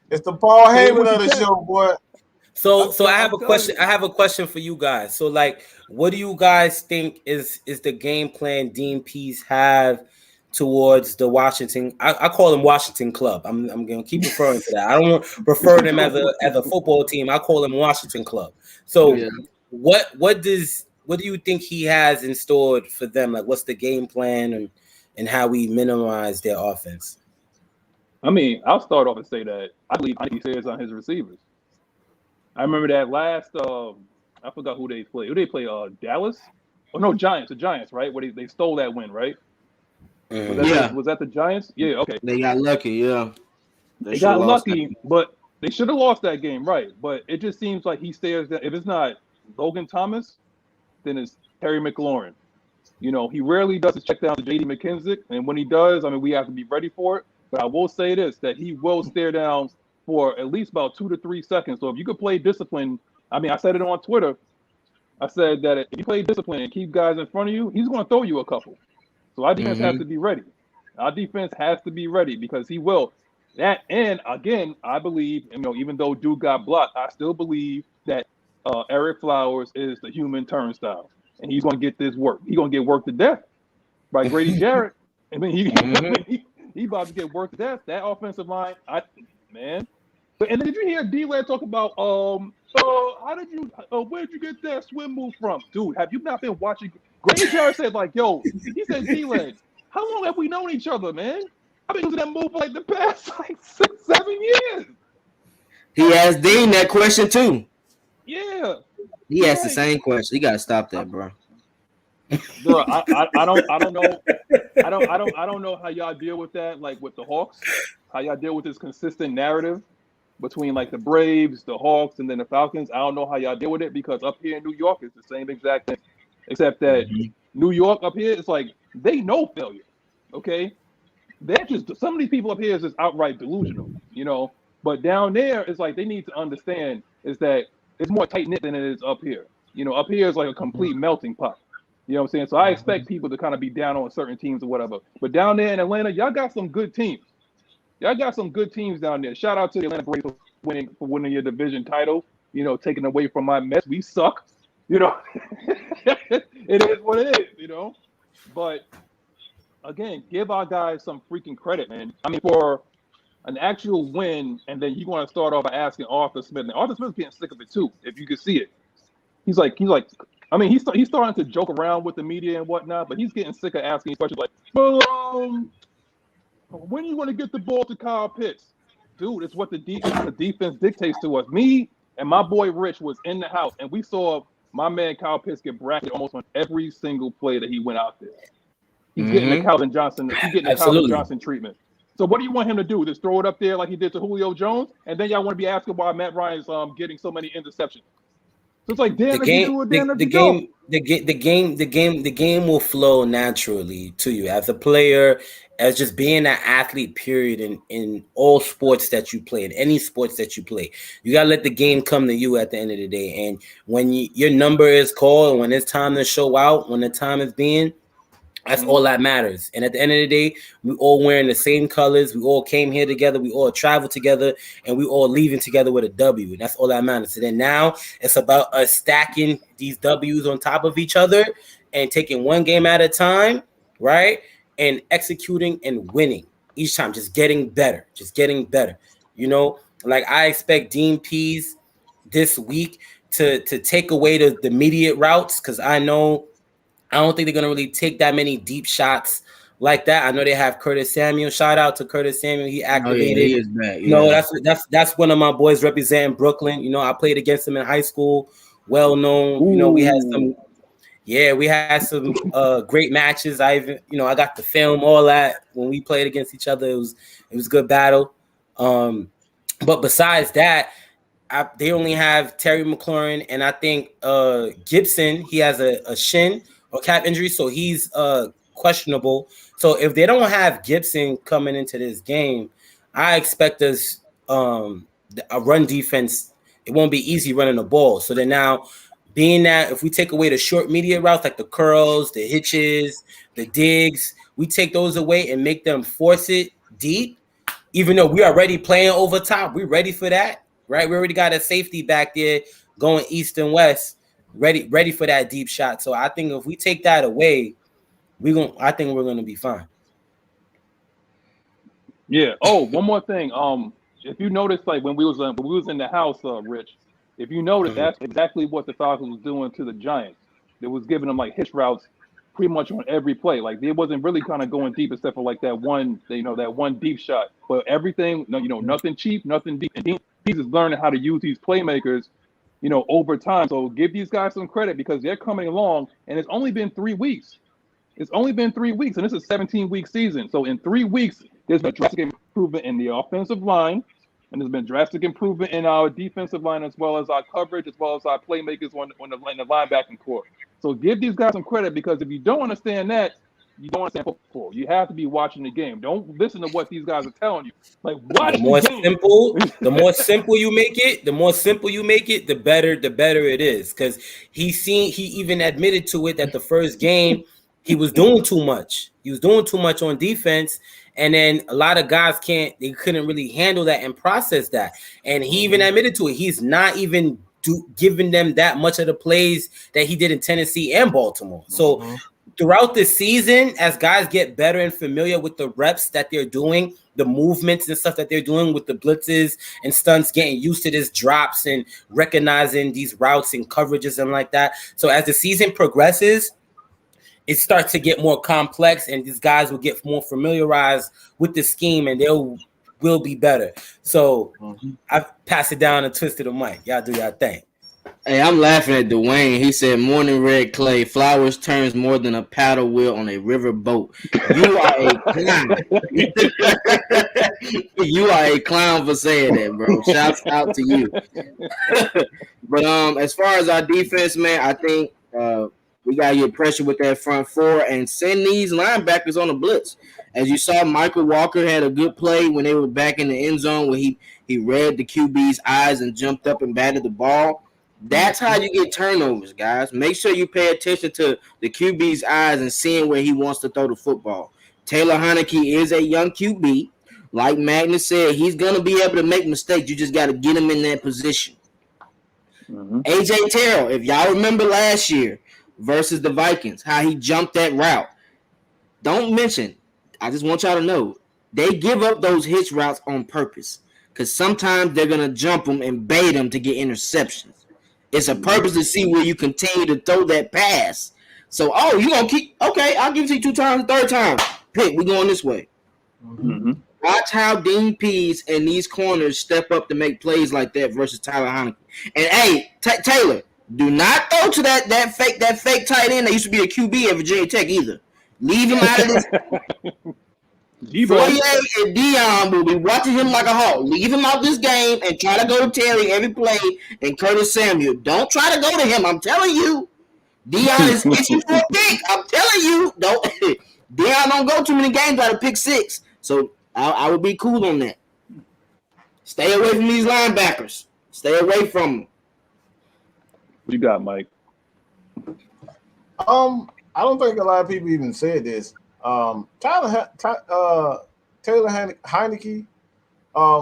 It's the Paul Heyman of the show, boy. So I have a question. I have a question for you guys. So, like, what do you guys think is the game plan Dean Pease have towards the Washington? I call them Washington Club. I'm gonna keep referring to that. I don't refer them as a football team. I call them Washington Club. So, what do you think he has in store for them? Like, what's the game plan and how we minimize their offense? I mean, I'll start off and say that I believe he says on his receivers. I remember that last I forgot who they played. Who they play? Dallas? Oh no, Giants. The Giants, right? Where they stole that win, right? Was that the Giants? Yeah, okay. They got lucky, yeah. They got lucky, but they should have lost that game, right? But it just seems like he stares that if it's not Logan Thomas, then it's Terry McLaurin. You know, he rarely does his check down to J.D. McKissick, and when he does, I mean, we have to be ready for it. But I will say this, that he will stare down for at least about 2 to 3 seconds. So if you could play discipline, I mean, I said it on Twitter. I said that if you play discipline and keep guys in front of you, he's going to throw you a couple. So our defense has to be ready. Our defense has to be ready because he will. That, and again, I believe, you know, even though Duke got blocked, I still believe that Eric Flowers is the human turnstile, and he's going to get this work. He's going to get worked to death by Grady Jarrett. I mean, he about to get worked to death. That offensive line, man. And then did you hear D-Lad talk about where did you get that swim move from? Dude, have you not been watching? Grady Jarrett said, like, yo, he said, D-Lad, how long have we known each other, man? I've been using that move for like the past like 6-7 years. He asked Dean that question too. Yeah. He asked the same question. You gotta stop that, bro. Bro, I don't know. I don't know how y'all deal with that, like with the Hawks. How y'all deal with this consistent narrative between like the Braves, the Hawks, and then the Falcons. I don't know how y'all deal with it because up here in New York, it's the same exact thing, except that New York up here, it's like they know failure. Okay, they're just some of these people up here is just outright delusional, you know. But down there, it's like they need to understand is that it's more tight knit than it is up here. You know, up here is like a complete melting pot. You know what I'm saying? So I expect people to kind of be down on certain teams or whatever. But down there in Atlanta, y'all got some good teams. Y'all got some good teams down there. Shout out to the Atlanta Braves for winning your division title. You know, taking away from my Mets. We suck. You know, it is what it is. You know, but again, give our guys some freaking credit, man. I mean, for an actual win, and then you want to start off by asking Arthur Smith. And Arthur Smith's getting sick of it too. If you can see it, he's like. I mean, he's starting to joke around with the media and whatnot, but he's getting sick of asking questions like, "Well, when are you going to get the ball to Kyle Pitts?" Dude, it's what the defense dictates to us. Me and my boy Rich was in the house, and we saw my man Kyle Pitts get bracketed almost on every single play that he went out there. He's getting the Calvin Johnson. He's getting the Calvin Johnson treatment. So what do you want him to do? Just throw it up there like he did to Julio Jones, and then y'all want to be asking why Matt Ryan's getting so many interceptions? So it's like, damn, the game will flow naturally to you as a player, as just being an athlete, period, in all sports that you play, in any sports that you play. You got to let the game come to you at the end of the day. And when your number is called, when it's time to show out, when the time is being, that's all that matters. And at the end of the day, we all wearing the same colors. We all came here together. We all traveled together, and we all leaving together with a W. And that's all that matters. So then now it's about us stacking these W's on top of each other and taking one game at a time, right? And executing and winning each time, just getting better. You know, like I expect Dean Pease this week to take away the immediate routes, because I know I don't think they're gonna really take that many deep shots like that. I know they have Curtis Samuel. Shout out to Curtis Samuel. He activated. Oh, yeah, he is back. You know, that's one of my boys representing Brooklyn. You know, I played against him in high school. Well known. Ooh. You know, we had some great matches. I even, you know, I got the film, all that when we played against each other. It was a good battle. But besides that, they only have Terry McLaurin, and I think Gibson. He has a shin or calf injury, so he's questionable. So if they don't have Gibson coming into this game, I expect us a run defense. It won't be easy running the ball. So then now, being that if we take away the short media routes like the curls, the hitches, the digs, we take those away and make them force it deep. Even though we are already playing over top, we're ready for that, right? We already got a safety back there going east and west, ready for that deep shot. So I think if we take that away, I think we're gonna be fine. Yeah. Oh, one more thing. If you notice, like when we was in the house, Rich, if you notice, that's exactly what the Falcons was doing to the Giants. They was giving them like hitch routes pretty much on every play. Like they wasn't really kind of going deep except for like that one deep shot. But everything, nothing cheap, nothing deep. And he's just learning how to use these playmakers, over time. So give these guys some credit because they're coming along, and it's only been 3 weeks. It's only been 3 weeks, and this is a 17-week season. So in 3 weeks, there's been drastic improvement in the offensive line, and there's been drastic improvement in our defensive line as well as our coverage, as well as our playmakers on the linebacking core. So give these guys some credit because if you don't understand that, you don't understand football. You have to be watching the game. Don't listen to what these guys are telling you. Like watch the more the game. the more simple you make it, the better it is. Because he even admitted to it that the first game he was doing too much. He was doing too much on defense. And then a lot of guys couldn't really handle that and process that. And he even admitted to it. He's not even giving them that much of the plays that he did in Tennessee and Baltimore. So throughout the season, as guys get better and familiar with the reps that they're doing, the movements and stuff that they're doing with the blitzes and stunts, getting used to this drops and recognizing these routes and coverages and like that. So as the season progresses, it starts to get more complex, and these guys will get more familiarized with the scheme, and will be better. So I pass it down and twisted the mic. Y'all do y'all thing. Hey, I'm laughing at Dwayne. He said, "Morning red clay, flowers turns more than a paddle wheel on a river boat." You are a clown. You are a clown for saying that, bro. Shouts out to you. But as far as our defense, man, I think we gotta get pressure with that front four and send these linebackers on the blitz. As you saw, Michael Walker had a good play when they were back in the end zone where he read the QB's eyes and jumped up and batted the ball. That's how you get turnovers, guys. Make sure you pay attention to the QB's eyes and seeing where he wants to throw the football. Taylor Heinicke is a young QB. Like Magnus said, he's going to be able to make mistakes. You just got to get him in that position. A.J. Terrell, if y'all remember last year versus the Vikings, how he jumped that route. Don't mention, I just want y'all to know, they give up those hitch routes on purpose because sometimes they're going to jump them and bait them to get interceptions. It's a purpose to see where you continue to throw that pass. So, you going to keep, okay, I'll give it to you 2 times, third time. Pick, we're going this way. Watch how Dean Pease and these corners step up to make plays like that versus Tyler Heinicke. And, hey, Taylor, do not throw to that fake tight end that used to be a QB at Virginia Tech either. Leave him out of this. Fourier and Dion will be watching him like a hawk. Leave him out this game and try to go to Terry every play and Curtis Samuel. Don't try to go to him. I'm telling you. Dion is itching for a pick. I'm telling you. Dion don't go too many games out of pick 6. So I would be cool on that. Stay away from these linebackers. Stay away from them. What you got, Mike? I don't think a lot of people even said this. Taylor Heinicke,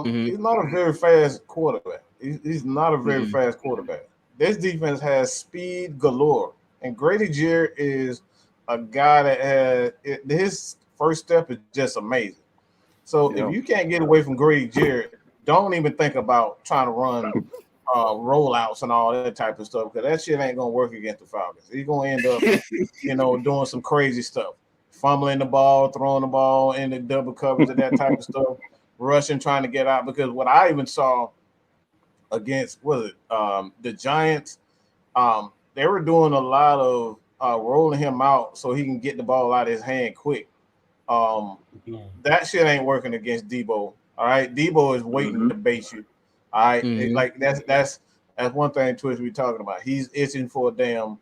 he's not a very fast quarterback. He's not a very fast quarterback. This defense has speed galore, and Grady Jarrett is a guy that has his first step is just amazing. So if you can't get away from Grady Jarrett, don't even think about trying to run rollouts and all that type of stuff, because that shit ain't gonna work against the Falcons. He's gonna end up, doing some crazy stuff, fumbling the ball, throwing the ball in the double covers and that type of stuff, rushing, trying to get out. Because what I even saw against the Giants, they were doing a lot of rolling him out so he can get the ball out of his hand quick. That shit ain't working against Debo. All right, Debo is waiting to bait you. All right, like that's one thing Twitch we talking about. He's itching for a damn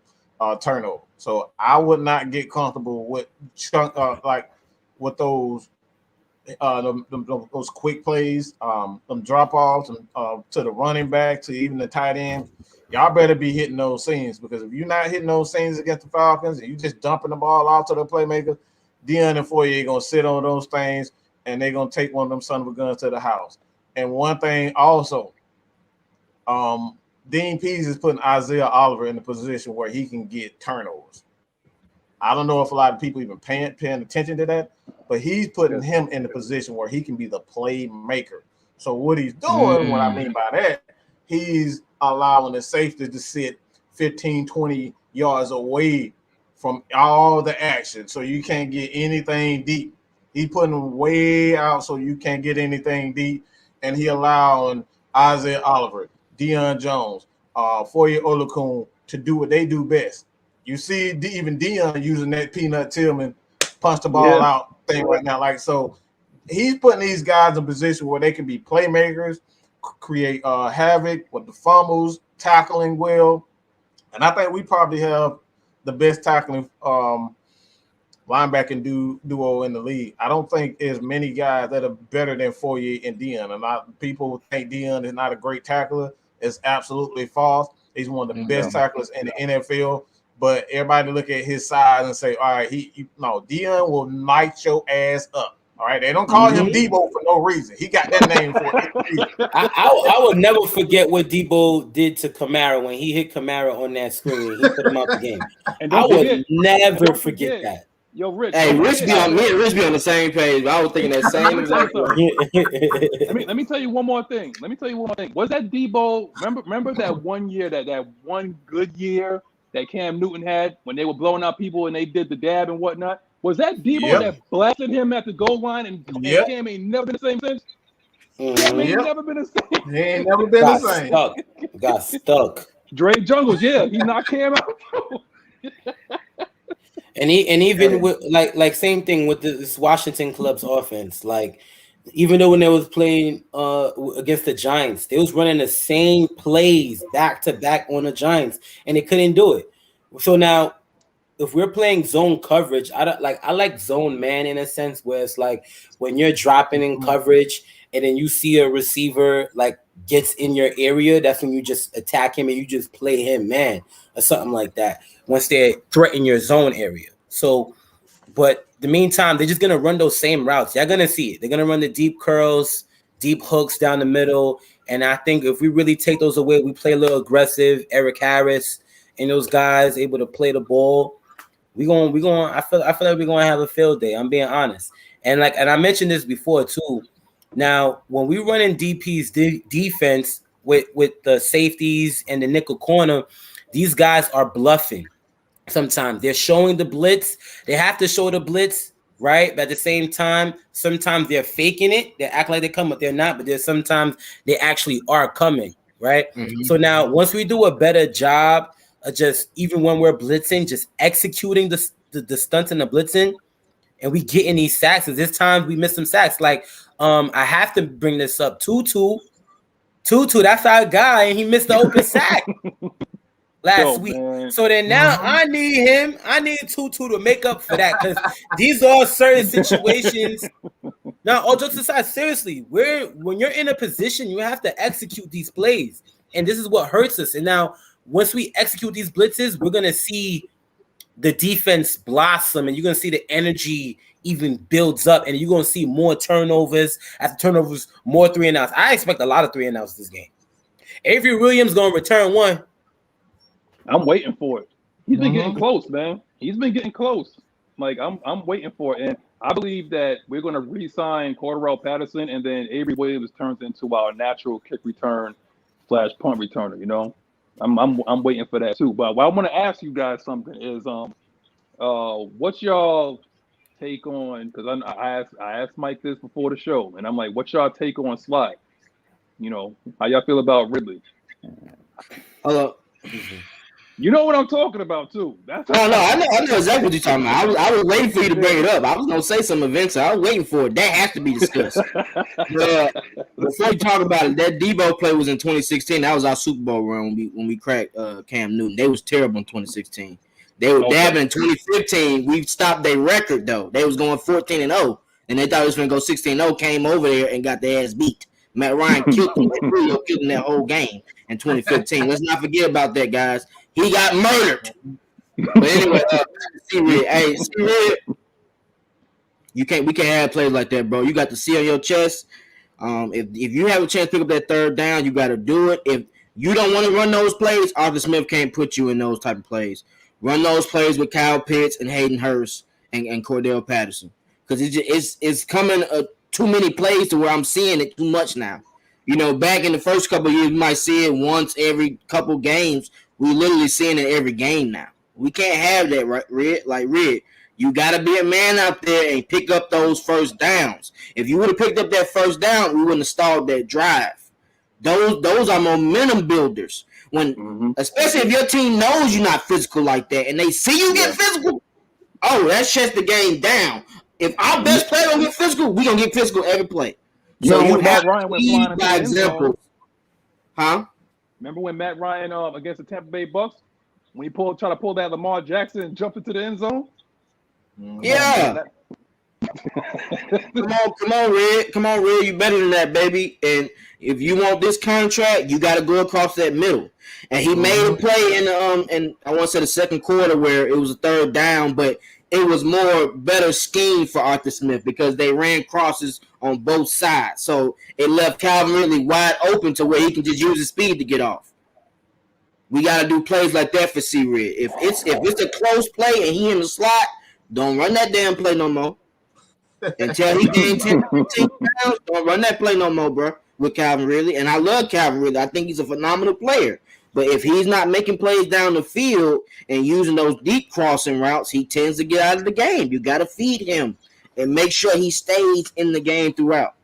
turnover. So I would not get comfortable with with those those quick plays, them drop offs, to the running back, to even the tight end. Y'all better be hitting those seams, because if you're not hitting those seams against the Falcons and you just dumping the ball out to the playmaker, Dion and Foyer gonna sit on those things and they're gonna take one of them son of a guns to the house. And one thing also, Dean Pease is putting Isaiah Oliver in the position where he can get turnovers. I don't know if a lot of people even paying attention to that, but he's putting him in the position where he can be the playmaker. So what he's doing, what I mean by that, he's allowing the safety to sit 15, 20 yards away from all the action, so you can't get anything deep. He's putting them way out so you can't get anything deep, and he allowing Isaiah Oliver, Deion Jones, Foye Olakun to do what they do best. You see even Deion using that Peanut Tillman punch the ball out thing right now. Like, so he's putting these guys in a position where they can be playmakers, create havoc with the fumbles, tackling well. And I think we probably have the best tackling linebacking duo in the league. I don't think there's many guys that are better than Foye and Deion. And people think Deion is not a great tackler. It's absolutely false. He's one of the best tacklers in the NFL. But everybody look at his size and say, all right, Deion will light your ass up. All right, they don't call him Debo for no reason. He got that name for it. I will never forget what Debo did to Kamara when he hit Kamara on that screen. He put him out the game. And I would never forget that. Yo, Rich. Hey, Rich be on the same page. I was thinking that same exact thing. Let me tell you one more thing. Was that Debo? Remember that one year, that one good year that Cam Newton had when they were blowing out people and they did the dab and whatnot? Was that Debo that blasted him at the goal line and Cam ain't never been the same since? Cam ain't never been the same. He ain't never been the same. Got stuck. Dre Jungles, he knocked Cam out. And even with like same thing with this Washington club's offense. Like, even though when they was playing against the Giants, they was running the same plays back to back on the Giants, and they couldn't do it. So now, if we're playing zone coverage, I like zone man in a sense, where it's like when you're dropping in coverage and then you see a receiver like gets in your area, that's when you just attack him and you just play him man or something like that. Once they threaten your zone area. So, but the meantime, they're just gonna run those same routes. You're gonna see it. They're gonna run the deep curls, deep hooks down the middle. And I think if we really take those away, we play a little aggressive. Eric Harris and those guys able to play the ball. I feel like we're gonna have a field day. I'm being honest. And I mentioned this before too. Now, when we run in DP's defense with the safeties and the nickel corner, these guys are bluffing. Sometimes they're showing the blitz. They have to show the blitz, right? But at the same time, sometimes they're faking it. They act like they come, but they're not. But there's sometimes they actually are coming, right? So now, once we do a better job of just, even when we're blitzing, just executing the stunts and the blitzing, and we get in these sacks. And this time we miss some sacks. Like, I have to bring this up. Tutu, that's our guy, and he missed the open sack last week. Man. So then now I need Tutu to make up for that, because these are certain situations. Now, all jokes aside, seriously, when you're in a position, you have to execute these plays, and this is what hurts us. And now, once we execute these blitzes, we're gonna see the defense blossom, and you're gonna see the energy even builds up, and you're gonna see more turnovers. After turnovers, more 3-and-outs. I expect a lot of 3-and-outs this game. Avery Williams gonna return one. I'm waiting for it. He's been getting close, man. He's been getting close. Like, I'm waiting for it, and I believe that we're going to re-sign Cordarrelle Patterson, and then Avery Williams turns into our natural kick return slash punt returner. You know, I'm waiting for that too. But what I want to ask you guys something is what's y'all take on? Because I asked Mike this before the show, and I'm like, what's y'all take on Sly? You know, how y'all feel about Ridley? Hello. You know what I'm talking about too. That's I know exactly what you're talking about. I was waiting for you to bring it up. I was gonna say some events. I was waiting for it. That has to be discussed. Before you talk about it, that Debo play was in 2016. That was our Super Bowl run when we cracked Cam Newton. They was terrible in 2016. They were dabbing in 2015. We stopped their record though. They was going 14-0, and they thought it was gonna go 16-0. Came over there and got their ass beat. Matt Ryan killed them. They really killed them that whole game in 2015. Let's not forget about that, guys. He got murdered. But anyway, C-Red, we can't have plays like that, bro. You got the C on your chest. If you have a chance to pick up that third down, you got to do it. If you don't want to run those plays, Arthur Smith can't put you in those type of plays. Run those plays with Kyle Pitts and Hayden Hurst and Cordell Patterson, because it's coming too many plays to where I'm seeing it too much now. You know, back in the first couple of years, you might see it once every couple games. We're literally seeing it every game now. We can't have that, right, Red? Like, Red, you got to be a man out there and pick up those first downs. If you would have picked up that first down, we wouldn't have stalled that drive. Those are momentum builders. Especially if your team knows you're not physical like that and they see you get physical, that shuts the game down. If our best player don't get physical, we're going to get physical every play. So you Matt Ryan went flying into the end zone. Huh? Remember when Matt Ryan against the Tampa Bay Bucks, when he tried to pull that Lamar Jackson and jumped into the end zone? Yeah. Come on, Red. Come on, Red. You better than that, baby. And if you want this contract, you got to go across that middle. And he made a play in I want to say the second quarter where it was a third down, but it was more better scheme for Arthur Smith because they ran crosses on both sides. So it left Calvin Ridley wide open to where he can just use his speed to get off. We got to do plays like that for C-Red. If it's a close play and he in the slot, don't run that damn play no more. Until he gains 10 pounds, don't run that play no more, bro, with Calvin Ridley. And I love Calvin Ridley. I think he's a phenomenal player. But if he's not making plays down the field and using those deep crossing routes, he tends to get out of the game. You got to feed him and make sure he stays in the game throughout.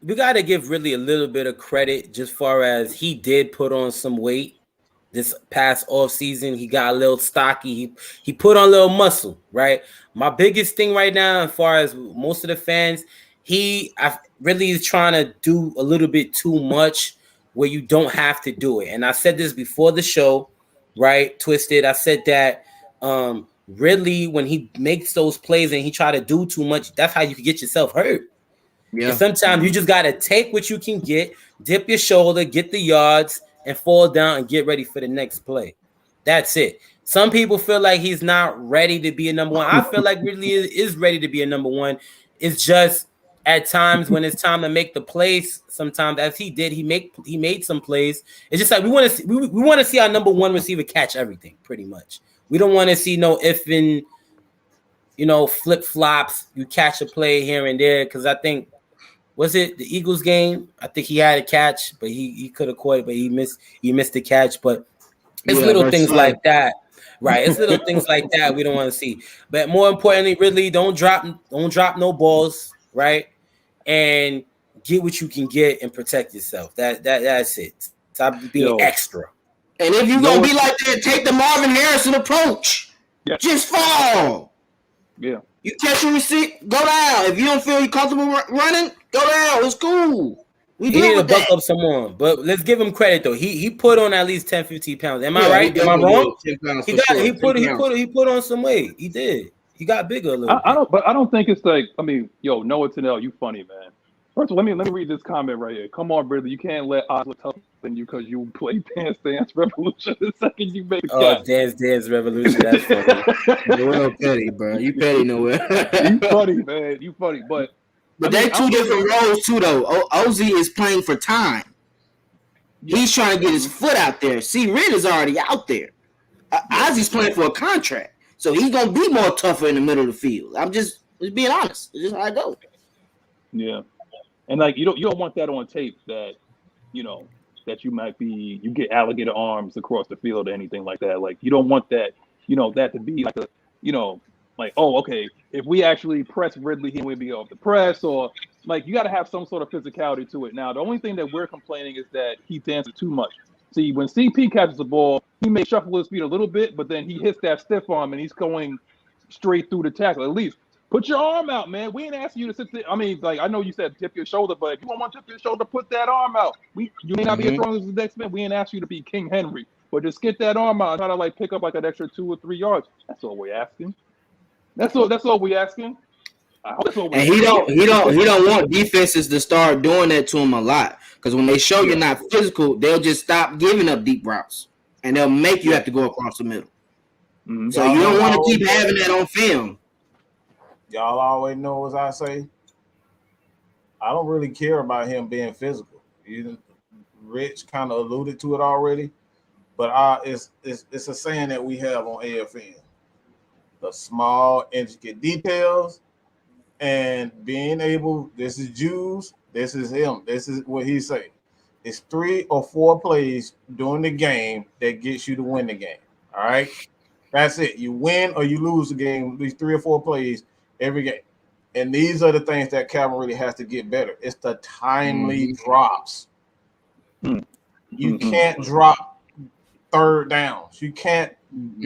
We got to give Ridley a little bit of credit just far as he did put on some weight this past offseason. He got a little stocky. He put on a little muscle, right? My biggest thing right now, as far as most of the fans, Ridley is trying to do a little bit too much where you don't have to do it. And I said this before the show, right? Twisted. I said that Ridley, when he makes those plays and he try to do too much, that's how you can get yourself hurt. Yeah. And sometimes you just got to take what you can get, dip your shoulder, get the yards, and fall down and get ready for the next play. That's it. Some people feel like he's not ready to be a number one. I feel like Ridley is ready to be a number one. It's just at times when it's time to make the plays, sometimes as he did, he made some plays. It's just like we want to see our number one receiver catch everything, pretty much. We don't want to see no ifing, flip flops. You catch a play here and there because I think. Was it the Eagles game? I think he had a catch, but he could have caught it, but he missed the catch. But it's little things like that, right? It's little things like that we don't want to see. But more importantly, Ridley, don't drop no balls, right? And get what you can get and protect yourself. That's it. Stop being extra. And if you're gonna be like that, take the Marvin Harrison approach. Yeah. Just fall. Yeah. You catch a receipt, go down. If you don't feel you comfortable running, go down. It's cool. He need to buck up some more. But let's give him credit though. He put on at least 10, 15 pounds. Am I right? Am I wrong? He put on some weight. He did. He got bigger a little. I don't think it's like. I mean, Noah Tennell, you funny man. First of all, let me read this comment right here. Come on, brother. You can't let odds look tougher than you because you play Dance Revolution the second you make a catch. Dance Revolution. That's funny. Noel petty, bro. You petty, Noel. You funny, man. You funny. But they're two different roles, too, though. Ozzy is playing for time. He's trying to get his foot out there. See, Red is already out there. Ozzy's playing for a contract. So he's going to be more tougher in the middle of the field. I'm just being honest. It's just how it goes. Yeah. And like you don't want that on tape that that you get alligator arms across the field or anything like that. Like you don't want that, that to be like a, like, oh, okay, if we actually press Ridley, he would be off the press, or like you got to have some sort of physicality to it. Now, the only thing that we're complaining is that he dances too much. See, when CP catches the ball, he may shuffle his feet a little bit, but then he hits that stiff arm and he's going straight through the tackle. At least put your arm out, man. We ain't asking you to sit there. I mean, like, I know you said tip your shoulder, but if you don't want to tip your shoulder, put that arm out. You may not be as strong as the next man. We ain't asked you to be King Henry, but just get that arm out and try to like pick up like an extra 2 or 3 yards. That's all we're asking. That's all we're asking. And he don't want defenses to start doing that to him a lot, because when they show you're not physical, they'll just stop giving up deep routes and they'll make you have to go across the middle. Mm-hmm. So you don't want to keep having that on film. Y'all always know, as I say, I don't really care about him being physical. Rich kind of alluded to it already, but it's a saying that we have on AFN: the small, intricate details. And being able, this is Jules, this is him, this is what he say. It's 3 or 4 plays during the game that gets you to win the game. All right, that's it. You win or you lose the game. These 3 or 4 plays every game, and these are the things that Calvin really has to get better. It's the timely drops. You can't drop third downs. You can't,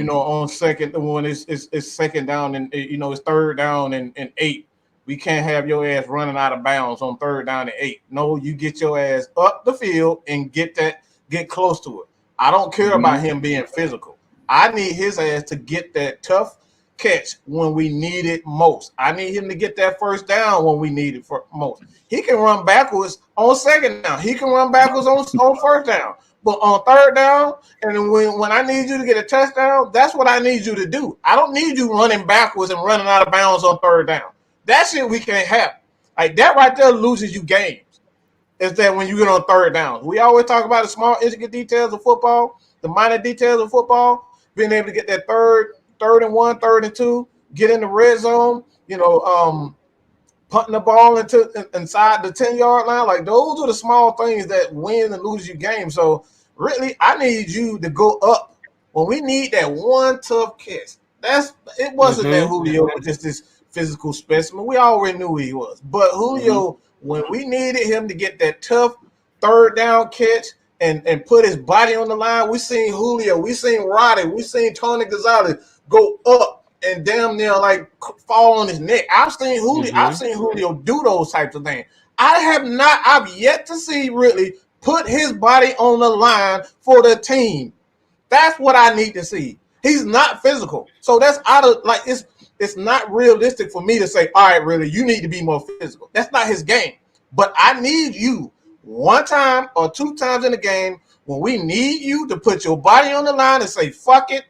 on second when it's second down and it's third down and 8. We can't have your ass running out of bounds on third down and 8. No, you get your ass up the field and get close to it. I don't care about him being physical. I need his ass to get that tough catch when we need it most. I need him to get that first down when we need it most. He can run backwards on second down. He can run backwards on first down. But on third down, and when I need you to get a touchdown, that's what I need you to do. I don't need you running backwards and running out of bounds on third down. That shit we can't have. Like, that right there loses you games. Is that when you get on third downs. We always talk about the small, intricate details of football, the minor details of football, being able to get that third and 1, third and 2, get in the red zone, punting the ball inside the 10-yard line. Like, those are the small things that win and lose you games. So, really, I need you to go up. When we need that one tough catch, it wasn't that Julio was just this physical specimen. We already knew who he was. But Julio, when we needed him to get that tough third down catch and put his body on the line, we seen Julio, we seen Roddy, we seen Tony Gonzalez go up and damn near like fall on his neck. I've seen Julio do those types of things. I've yet to see really put his body on the line for the team. That's what I need to see. He's not physical. So that's out of like it's not realistic for me to say, all right, really, you need to be more physical. That's not his game. But I need you 1 time or 2 times in the game when we need you to put your body on the line and say, fuck it,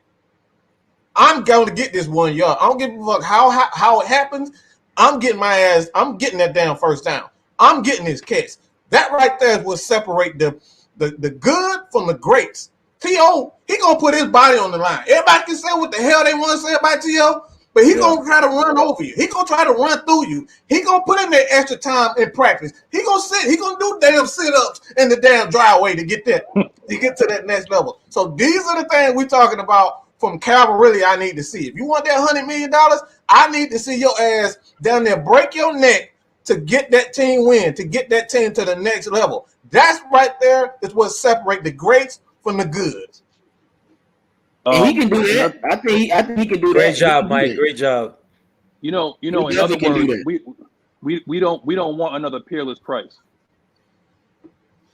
I'm going to get this 1 yard. I don't give a fuck how it happens. I'm getting that damn first down. I'm getting this catch. That right there is what separate the good from the greats. T.O., he going to put his body on the line. Everybody can say what the hell they want to say about T.O., but he going to try to run over you. He going to try to run through you. He going to put in that extra time in practice. He going to sit. He going to do damn sit-ups in the damn driveway to get to that next level. So these are the things we're talking about from Calvin. Really, I need to see. If you want that $100 million, I need to see your ass down there break your neck to get that team win, to get that team to the next level. That's right there is what separates the greats from the goods. And he can do that. I think he can do that. Great job, Mike. Great job. In other words, we don't want another Peerless Price.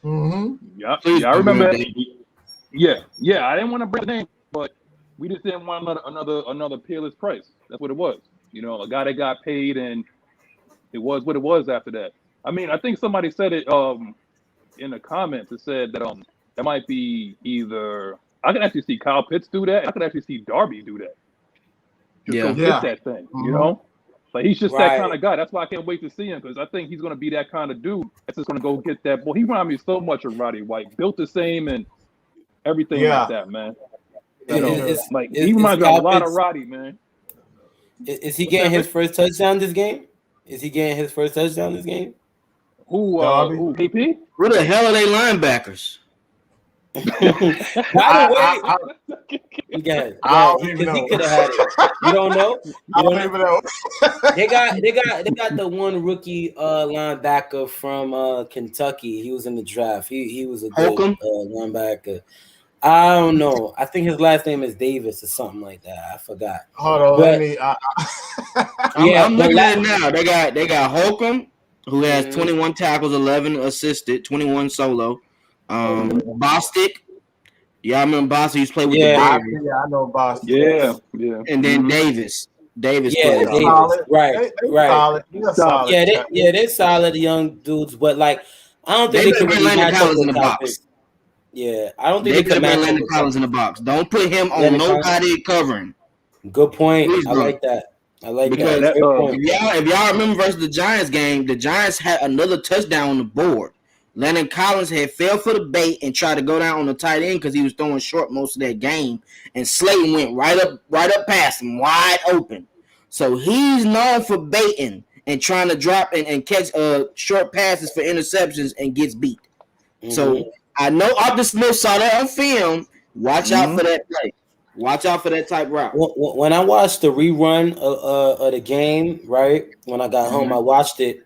Yeah, I remember that. Yeah. I didn't want to bring the name, but we just didn't want another Peerless Price. That's what it was. A guy that got paid, and it was what it was after that. I mean, I think somebody said it in the comments. It said that that might be either. I can actually see Kyle Pitts do that. I could actually see Darby do that. Just get that thing, Like, he's just that kind of guy. That's why I can't wait to see him, because I think he's going to be that kind of dude that's just going to go get that ball. He reminds me so much of Roddy White. Built the same and everything like that, man. He reminds me a lot of Roddy, man. Is he getting his first touchdown this game? Who, KP? Where the hell are they linebackers? By the way, because he could have had it. You don't know. I don't even know. They got the one rookie linebacker from Kentucky. He was in the draft. He was a good linebacker. I don't know. I think his last name is Davis or something like that. I forgot. Hold on, let me. I'm looking at it now. They got Holcomb, who has 21 tackles, 11 assisted, 21 solo. Bostic. Y'all remember Bostic? He used to play with the Bears. Yeah, I know Bostic. Yeah. And then Davis. Davis. Solid. Right. Solid. Yeah, they're solid young dudes, but like I don't think they can bring really Landon Collins in the box. Yeah, I don't think they could bring Landon Collins in the box. Don't put him on nobody covering. Good point. Please, I like that. Because if y'all remember versus the Giants game, the Giants had another touchdown on the board. Landon Collins had fell for the bait and tried to go down on the tight end because he was throwing short most of that game, and Slayton went right up past him, wide open. So he's known for baiting and trying to drop and catch short passes for interceptions and gets beat. So I know Arthur Smith saw that on film. Watch out for that play. Watch out for that type route. When I watched the rerun of the game, right, when I got home, I watched it.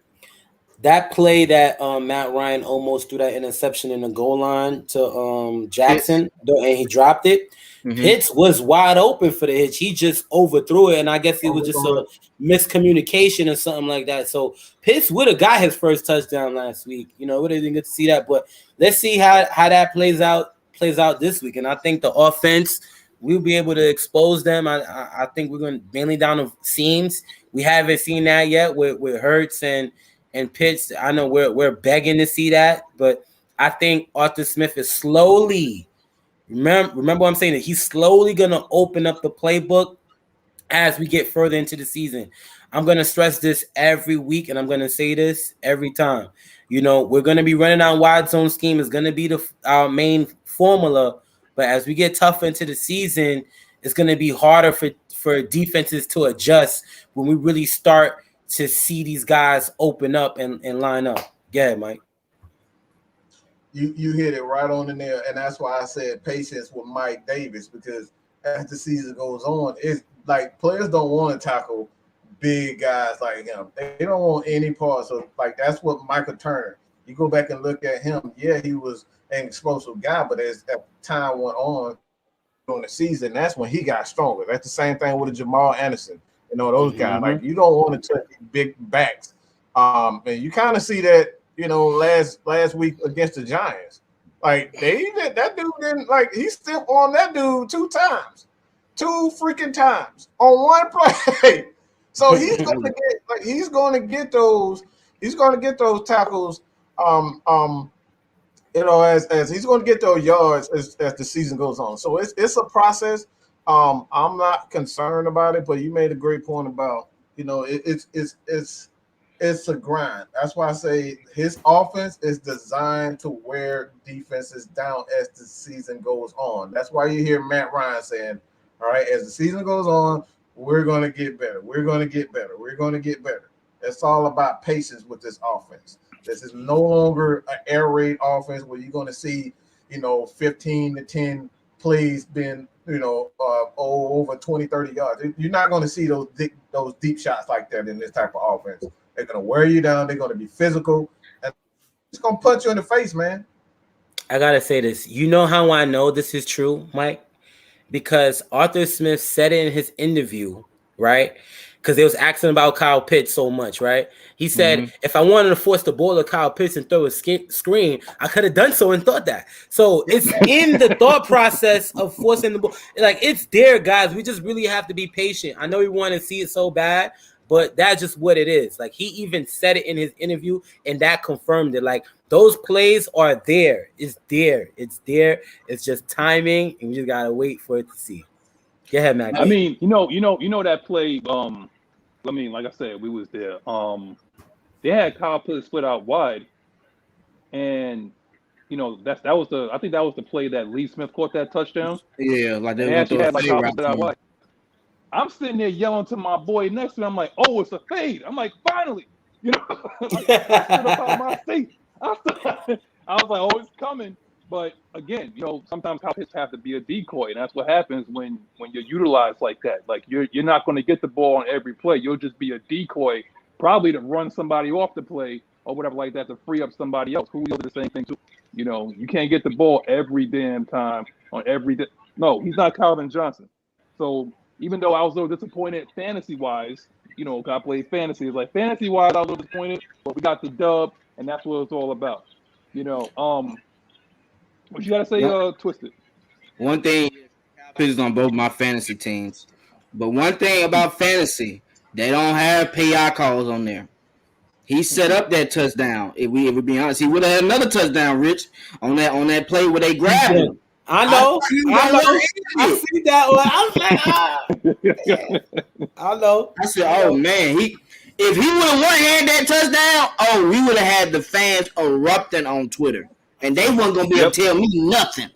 That play that Matt Ryan almost threw that interception in the goal line to Jackson, and he dropped it. Pitts was wide open for the hitch. He just overthrew it, and I guess it was just a miscommunication or something like that. So Pitts would have got his first touchdown last week. You know, we didn't get to see that, but let's see how that plays out this week. And I think the offense, we'll be able to expose them. I think we're going to mainly down the seams. We haven't seen that yet with Hurts and Pitts. I know we're begging to see that, but I think Arthur Smith is slowly. Remember what I'm saying, that he's slowly going to open up the playbook as we get further into the season. I'm going to stress this every week, and I'm going to say this every time. You know, we're going to be running our wide zone scheme. It's going to be our main formula, but as we get tougher into the season, it's going to be harder for defenses to adjust when we really start to see these guys open up and line up. Go ahead, Mike. You hit it right on in there, and that's why I said patience with Mike Davis, because as the season goes on, it's like players don't want to tackle big guys like him. They don't want any parts of, like, that's what Michael Turner. You go back and look at him. Yeah, he was an explosive guy, but as time went on during the season, that's when he got stronger. That's the same thing with Jamal Anderson. You know, those guys, like, you don't want to touch big backs. And you kind of see that, you know, last week against the Giants. Like, that dude didn't, like, he stepped on that dude 2 freaking times on one play. So he's going to get those tackles, you know, as he's going to get those yards as the season goes on. So it's a process. I'm not concerned about it, but you made a great point about, you know, it's a grind. That's why I say his offense is designed to wear defenses down as the season goes on. That's why you hear Matt Ryan saying, all right, as the season goes on, we're going to get better. We're going to get better. We're going to get better. It's all about patience with this offense. This is no longer an air raid offense where you're going to see, you know, 15 to 10 plays being, you know, over 20, 30 yards. You're not going to see those deep shots like that in this type of offense. They're going to wear you down. They're going to be physical. And it's going to punch you in the face, man. I got to say this. You know how I know this is true, Mike? Because Arthur Smith said it in his interview, right? Because they was asking about Kyle Pitts so much, right? He said, if I wanted to force the ball to Kyle Pitts and throw a screen, I could have done so and thought that. So it's in the thought process of forcing the ball. Like, it's there, guys. We just really have to be patient. I know we want to see it so bad, but that's just what it is. Like, he even said it in his interview, and that confirmed it. Like, those plays are there. It's there. It's there. It's just timing, and we just gotta wait for it to see. Go ahead, Maggie. I mean, you know that play. I mean, like I said, we was there. They had Kyle Pitts split out wide, and you know that was the play that Lee Smith caught that touchdown. Yeah, like they actually had Kyle Pitts split out wide. I'm sitting there yelling to my boy next to me. I'm like, "Oh, it's a fade!" I'm like, "Finally!" You know, like, I stood up out of my seat. I was like, "Oh, it's coming!" But again, sometimes Kyle Pitts have to be a decoy, and that's what happens when you're utilized like that. Like you're not going to get the ball on every play. You'll just be a decoy, probably to run somebody off the play or whatever like that to free up somebody else. Julio did the same thing too. You can't get the ball every damn time on every. No, he's not Calvin Johnson. So even though I was a little disappointed fantasy wise, I played fantasy. It's like fantasy wise, I was a little disappointed, but we got the dub, and that's what it's all about. What you gotta say, Twisted? One thing, Pitts on both my fantasy teams, but one thing about fantasy, they don't have PI calls on there. He set up that touchdown. If we be honest, he would have had another touchdown, Rich, on that play where they grabbed him. I know. I see that one. I was like, I know. I said, oh man, if he would have had that touchdown, we would have had the fans erupting on Twitter. And they wasn't going to be able to tell me nothing.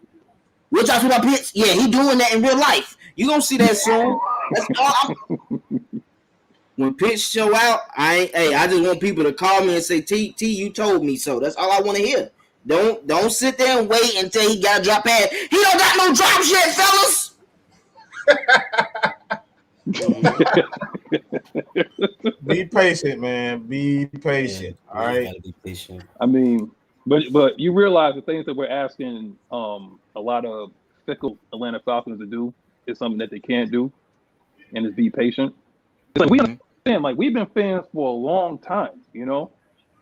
What y'all about Pitts? Yeah, he doing that in real life. You going to see that soon. That's all. When Pitts show out, I just want people to call me and say, T, you told me so. That's all I want to hear. Don't sit there and wait until he got a drop pass. He don't got no drops yet, fellas. Be patient, man. Be patient. Yeah, all right. Gotta be patient. I mean, but you realize the things that we're asking a lot of fickle Atlanta Falcons to do is something that they can't do, and is be patient. It's like we understand, like we've been fans for a long time,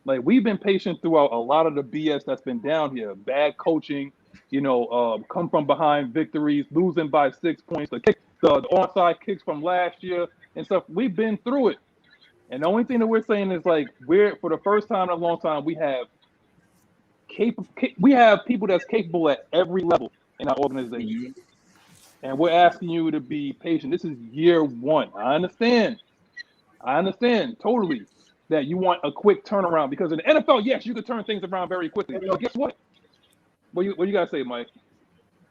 like we've been patient throughout a lot of the BS that's been down here. Bad coaching, come from behind victories, losing by 6 points, the onside kicks from last year and stuff. We've been through it, and the only thing that we're saying is like for the first time in a long time we have people that's capable at every level in our organization. And we're asking you to be patient. This is year one. I understand totally that you want a quick turnaround because in the NFL, yes, you can turn things around very quickly. But guess what? What you gotta say, Mike?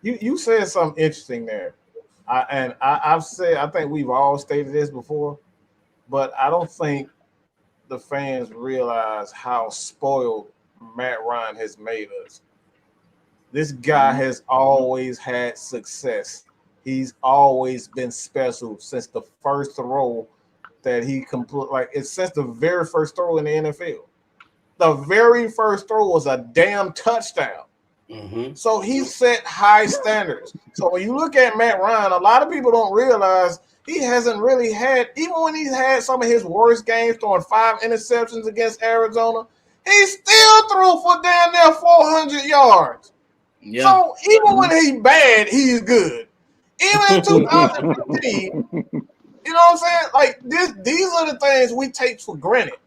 You said something interesting there. I've said, I think we've all stated this before, but I don't think the fans realize how spoiled Matt Ryan has made us. This guy has always had success. He's always been special since the first throw that he it's since the very first throw in the NFL. The very first throw was a damn touchdown. Mm-hmm. So he set high standards. So when you look at Matt Ryan, a lot of people don't realize he hasn't really had, even when he's had some of his worst games, throwing 5 interceptions against Arizona, he still threw for damn near 400 yards. Yeah. So even when he's bad, he's good. Even in 2015, you know what I'm saying? Like these are the things we take for granted.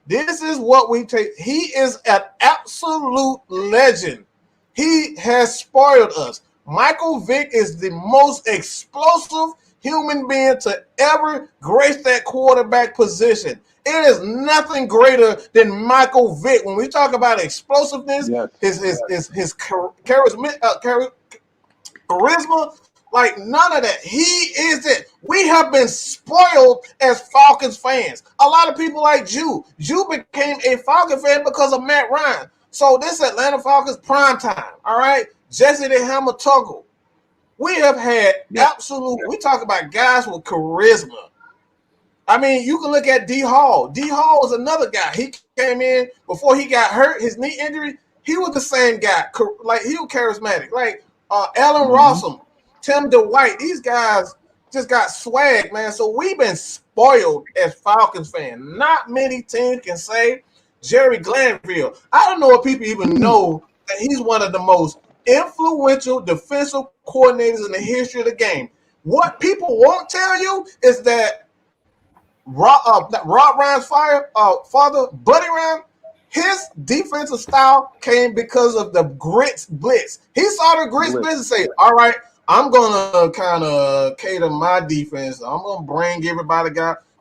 This is what we take. He is an absolute legend. He has spoiled us. Michael Vick is the most explosive human being to ever grace that quarterback position. It is nothing greater than Michael Vick. When we talk about explosiveness, yes. his charisma, like none of that. He is it. We have been spoiled as Falcons fans. A lot of people like Jew. Jew became a Falcon fan because of Matt Ryan. So this Atlanta Falcons prime time. All right, Jesse the Hammer Tuggle. We have had absolute. We talk about guys with charisma. I mean, you can look at D Hall. D Hall is another guy. He came in before he got hurt, his knee injury. He was the same guy. Like he was charismatic. Like Allen Rossum, Tim DeWhite. These guys just got swag, man. So we've been spoiled as Falcons fans. Not many teams can say Jerry Glanville. I don't know if people even know that he's one of the most influential defensive coordinators in the history of the game. What people won't tell you is that Rob Ryan's father, Buddy Ryan, his defensive style came because of the grits blitz. He saw the grits blitz and say, all right, I'm going to kind of cater my defense. I'm going to bring everybody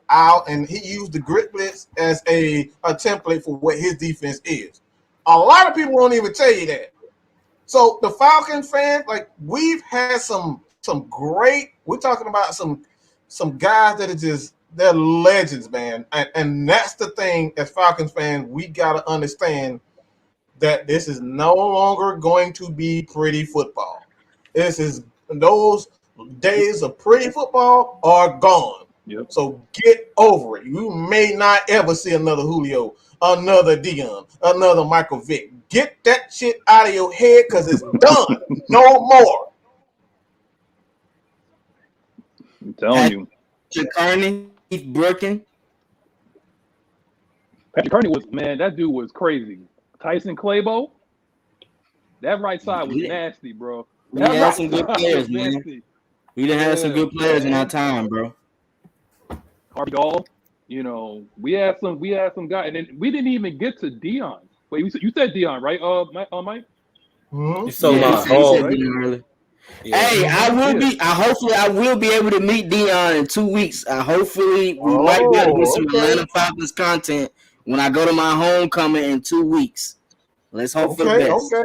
out, and he used the grit blitz as a template for what his defense is. A lot of people won't even tell you that. So the Falcons fans, like we've had some great. We're talking about some guys that are just they're legends, man. And that's the thing as Falcons fans we gotta understand. that this is no longer going to be pretty football. Those days of pretty football are gone. Yep. So get over it. You may not ever see another Julio, another Dion, another Michael Vick. Get that shit out of your head because it's done. No more. I'm telling you. Patrick Kearney, Keith Brooking. Patrick Kearney that dude was crazy. Tyson Clabo, that right side was nasty, bro. We had some good players, man. We done had some good players in our time, bro. Harvey Dahl, we had some guys, and then we didn't even get to Dion. Wait, you said Dion, right? Mike. You saw my home. Yeah. Hey, hopefully I will be able to meet Dion in 2 weeks. Hopefully we might be able to get some Atlanta Falcons content when I go to my homecoming in 2 weeks. Let's hope for the best. Okay.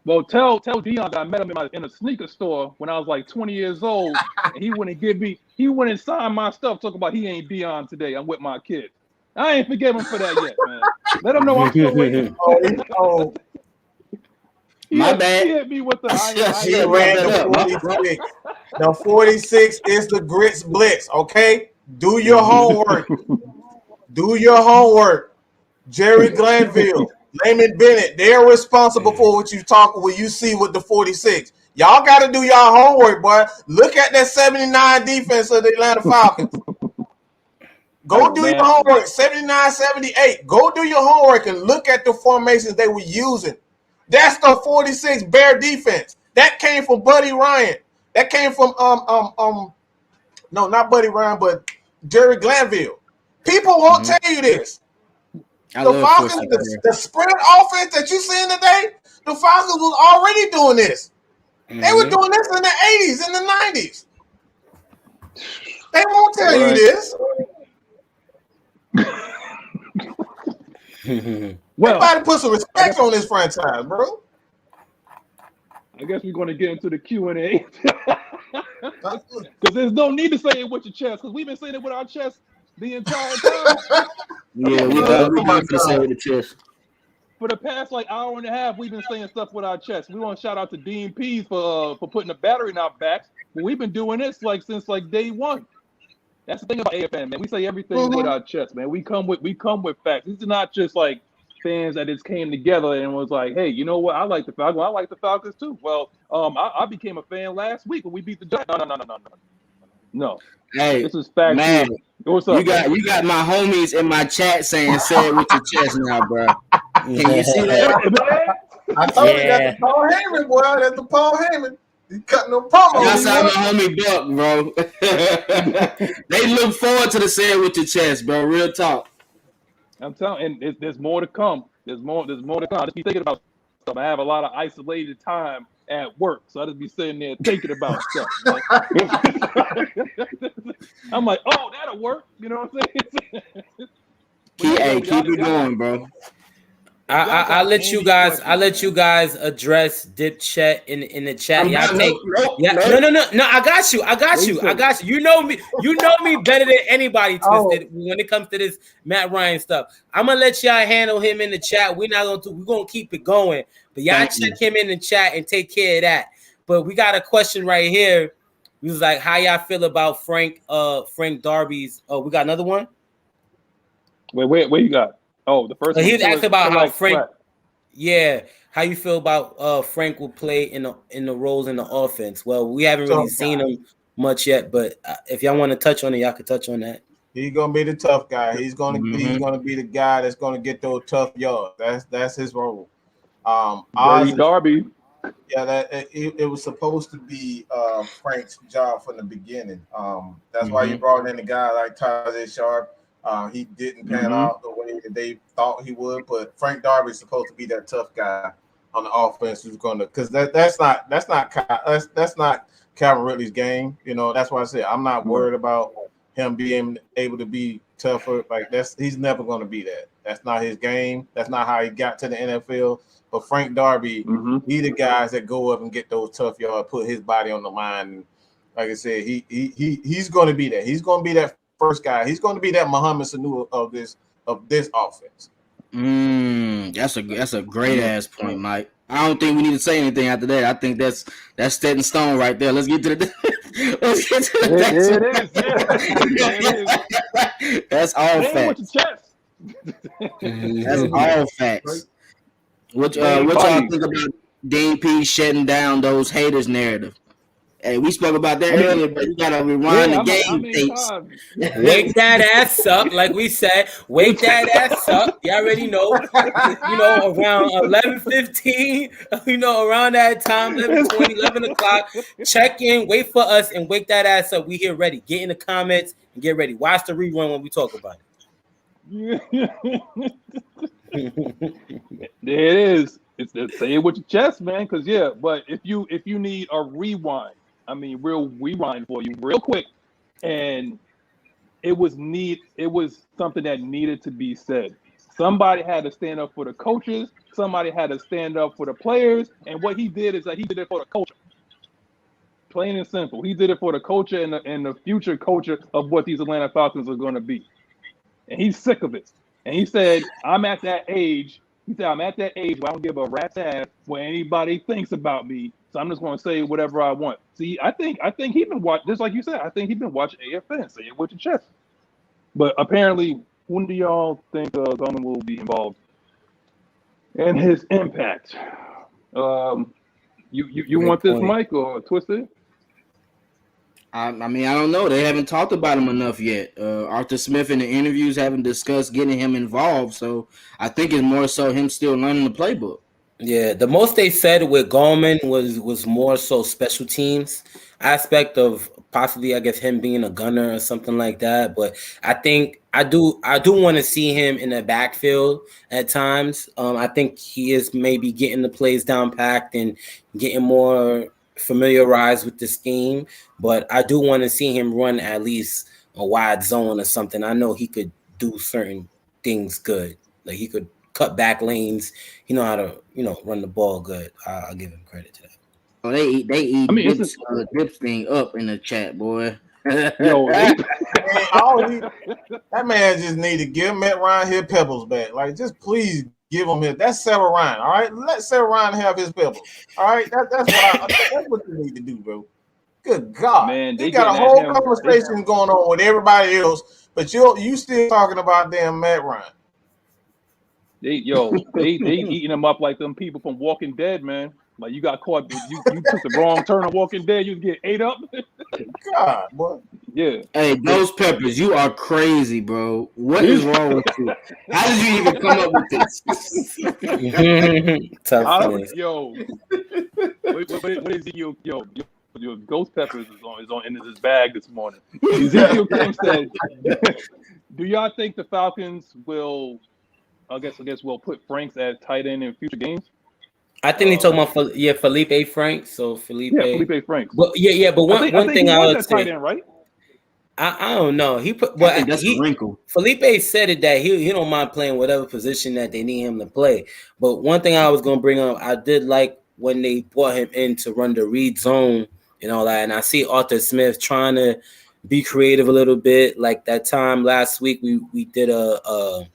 Well, tell Dion that I met him in a sneaker store when I was like 20 years old, and he wouldn't sign my stuff, talking about he ain't Dion today. I'm with my kid. I ain't forgive him for that yet, man. Let him know I'm still waiting. My bad. He hit me with the The 46 is the grits blitz, okay? Do your homework. Jerry Glanville, Layman Bennett, they're responsible for what you see with the 46. Y'all got to do y'all homework, boy. Look at that 79 defense of the Atlanta Falcons. Go do your homework. 79, 78. Go do your homework and look at the formations they were using. That's the 46 Bear defense. That came from Buddy Ryan. That came from no, not Buddy Ryan, but Jerry Glanville. People won't tell you this. The Falcons, the spread offense that you seeing today, the Falcons was already doing this. They were doing this in the 80s, in the 90s. They won't tell you this. Well, everybody put some respect on this franchise, bro. I guess we're going to get into the Q&A. Because there's no need to say it with your chest, because we've been saying it with our chest the entire time. Yeah, we got to say it with the chest. For the past hour and a half, we've been saying stuff with our chest. We want to shout out to Dean Pease for putting the battery in our backs. But we've been doing this since day one. That's the thing about AFN, man. We say everything with our chest, man. We come with facts. This is not just fans that just came together and was like, hey, you know what? I like the Falcons. I like the Falcons too. Well, I became a fan last week when we beat the Giants. No. Hey, this is fact. Man, what's up? You got my homies in my chat saying say it with your chest now, bro. Can you see that? I told you that's the Paul Heyman, boy. That's the Paul Heyman. He cutting them promos. That's how my homie Buck, bro. They look forward to the say it with your chest, bro. Real talk. I'm telling you, and there's more to come. There's more to come. I just be thinking about stuff. I have a lot of isolated time at work, so I just be sitting there thinking about stuff. I'm like, oh, that'll work. You know what I'm saying? Keep it going, bro. I'll let you guys address Dip Chet in the chat. No. I got you. You know me better than anybody, Twisted, when it comes to this Matt Ryan stuff. I'm gonna let y'all handle him in the chat. We're gonna keep it going. But y'all check him in the chat and take care of that. But we got a question right here. We was like, how y'all feel about Frank Darby's? Oh, we got another one. Wait, where you got? Oh, the first one. He was asking about how Frank. Yeah, how you feel about Frank will play in the roles in the offense? Well, we haven't really seen him much yet, but if y'all want to touch on it, y'all can touch on that. He's gonna be the tough guy. He's gonna be the guy that's gonna get those tough yards. That's his role. Darby. Yeah, it was supposed to be Frank's job from the beginning. That's why you brought in a guy like Tajay Sharp. He didn't pan out the way that they thought he would, but Frank Darby is supposed to be that tough guy on the offense who's going to, because that's not Calvin Ridley's game. You know, that's why I said I'm not worried about him being able to be tougher. He's never going to be that. That's not his game. That's not how he got to the NFL. But Frank Darby, he the guys that go up and get those tough yards, put his body on the line. And like I said, he's going to be that. He's going to be that first guy. He's going to be that Mohamed Sanu of this offense. That's a great ass point, Mike. I don't think we need to say anything after that. I think that's set in stone right there. Let's get to the let's get to the next It one. is, yeah. It is. That's all Say it with facts. your chest. That's all facts. What y'all think about Dean P shutting down those haters narrative? Hey, we spoke about that earlier, but you gotta rewind the game tapes. Wake that ass up, like we said. Wake that ass up. You already know. Around 11:15. Around that time, 11:20, 11 o'clock. Check in, wait for us, and wake that ass up. We here ready. Get in the comments and get ready. Watch the rerun when we talk about it. There it is. It's say it with your chest, man. Because but if you need a rewind, real rewind for you, real quick, and it was something that needed to be said. Somebody had to stand up for the coaches. Somebody had to stand up for the players. And what he did is that he did it for the culture. Plain and simple. He did it for the culture and the future culture of what these Atlanta Falcons are going to be. And he's sick of it. And he said, I'm at that age. He said, I'm at that age where I don't give a rat's ass what anybody thinks about me. So I'm just going to say whatever I want. See, I think he's been watching, just like you said, I think he's been watching AFN. Say it with your chest. But apparently, when do y'all think Gunner will be involved and his impact? You want this, Mike, or Twisted? I don't know. They haven't talked about him enough yet. Arthur Smith in the interviews haven't discussed getting him involved. So I think it's more so him still learning the playbook. Yeah, the most they said with Gallman was more so special teams aspect of possibly, I guess, him being a gunner or something like that. But I think I do want to see him in the backfield at times. I think he is maybe getting the plays down packed and getting more familiarized with the scheme. But I do want to see him run at least a wide zone or something. I know he could do certain things good. Like he could cut back lanes. He know how to, run the ball good. I'll give him credit to that. Oh, they eat Dips thing up in the chat, boy. Yo, that man just need to give Matt Ryan his pebbles back. Like, just please give him his. That's Sarah Ryan. All right, let Sarah Ryan have his pebbles. All right, that's what you need to do, bro. Good God, man, they got a whole conversation going on with everybody else, but you still talking about damn Matt Ryan. They eating them up like them people from Walking Dead, man. Like you got caught, you took the wrong turn on Walking Dead, you get ate up. God, boy. Yeah. Hey, Ghost Peppers, you are crazy, bro. What is wrong with you? How did you even come up with this? Yo, what is your Ghost Peppers is on in his bag this morning. Ezekiel King said, "Do y'all think the Falcons will? I guess we'll put Franks at tight end in future games." I think they talking about Felipe Franks. So Felipe Franks. But but one thing I would say, tight end, right? I don't know. That's a wrinkle. Felipe said it that he don't mind playing whatever position that they need him to play. But one thing I was gonna bring up, I did like when they brought him in to run the read zone and all that. And I see Arthur Smith trying to be creative a little bit. Like that time last week, we did a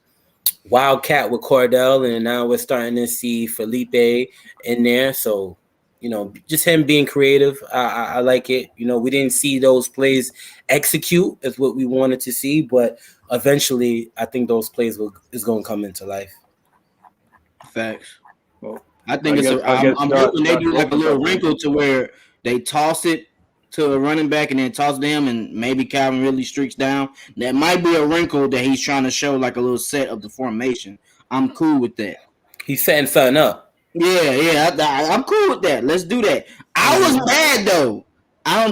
Wildcat with Cordell, and now we're starting to see Felipe in there. So, just him being creative, I like it. We didn't see those plays execute as what we wanted to see, but eventually, I think those plays is going to come into life. Facts. Well, I think I'm hoping they do like a little wrinkle to where they toss it to a running back and then toss them, and maybe Calvin really streaks down. That might be a wrinkle that he's trying to show, like a little set of the formation. I'm cool with that. He's setting something up. Yeah, I'm cool with that. Let's do that. I was mad though.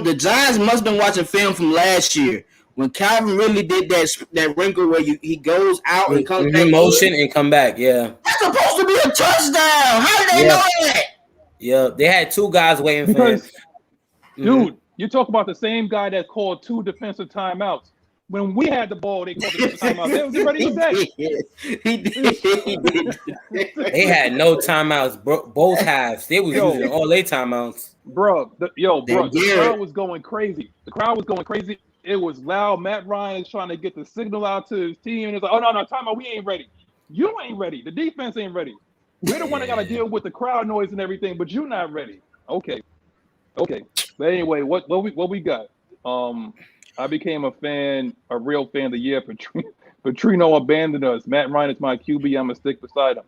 The Giants must have been watching film from last year when Calvin really did that wrinkle where he goes out and comes back motion and come back. Yeah, that's supposed to be a touchdown. How did they know that? Yeah, they had two guys waiting for him. Dude, you talk about the same guy that called 2 defensive timeouts. When we had the ball, they called the defensive timeouts. They was ready to say. He did. They had no timeouts. Both halves. They was using all their timeouts. Bro, the crowd was going crazy. It was loud. Matt Ryan is trying to get the signal out to his team. And it's like, oh, no, timeout. We ain't ready. You ain't ready. The defense ain't ready. We're the one that got to deal with the crowd noise and everything, but you're not ready. Okay. But anyway, what we got? I became a real fan of the year. Petrino abandoned us. Matt Ryan is my QB. I'm gonna stick beside him.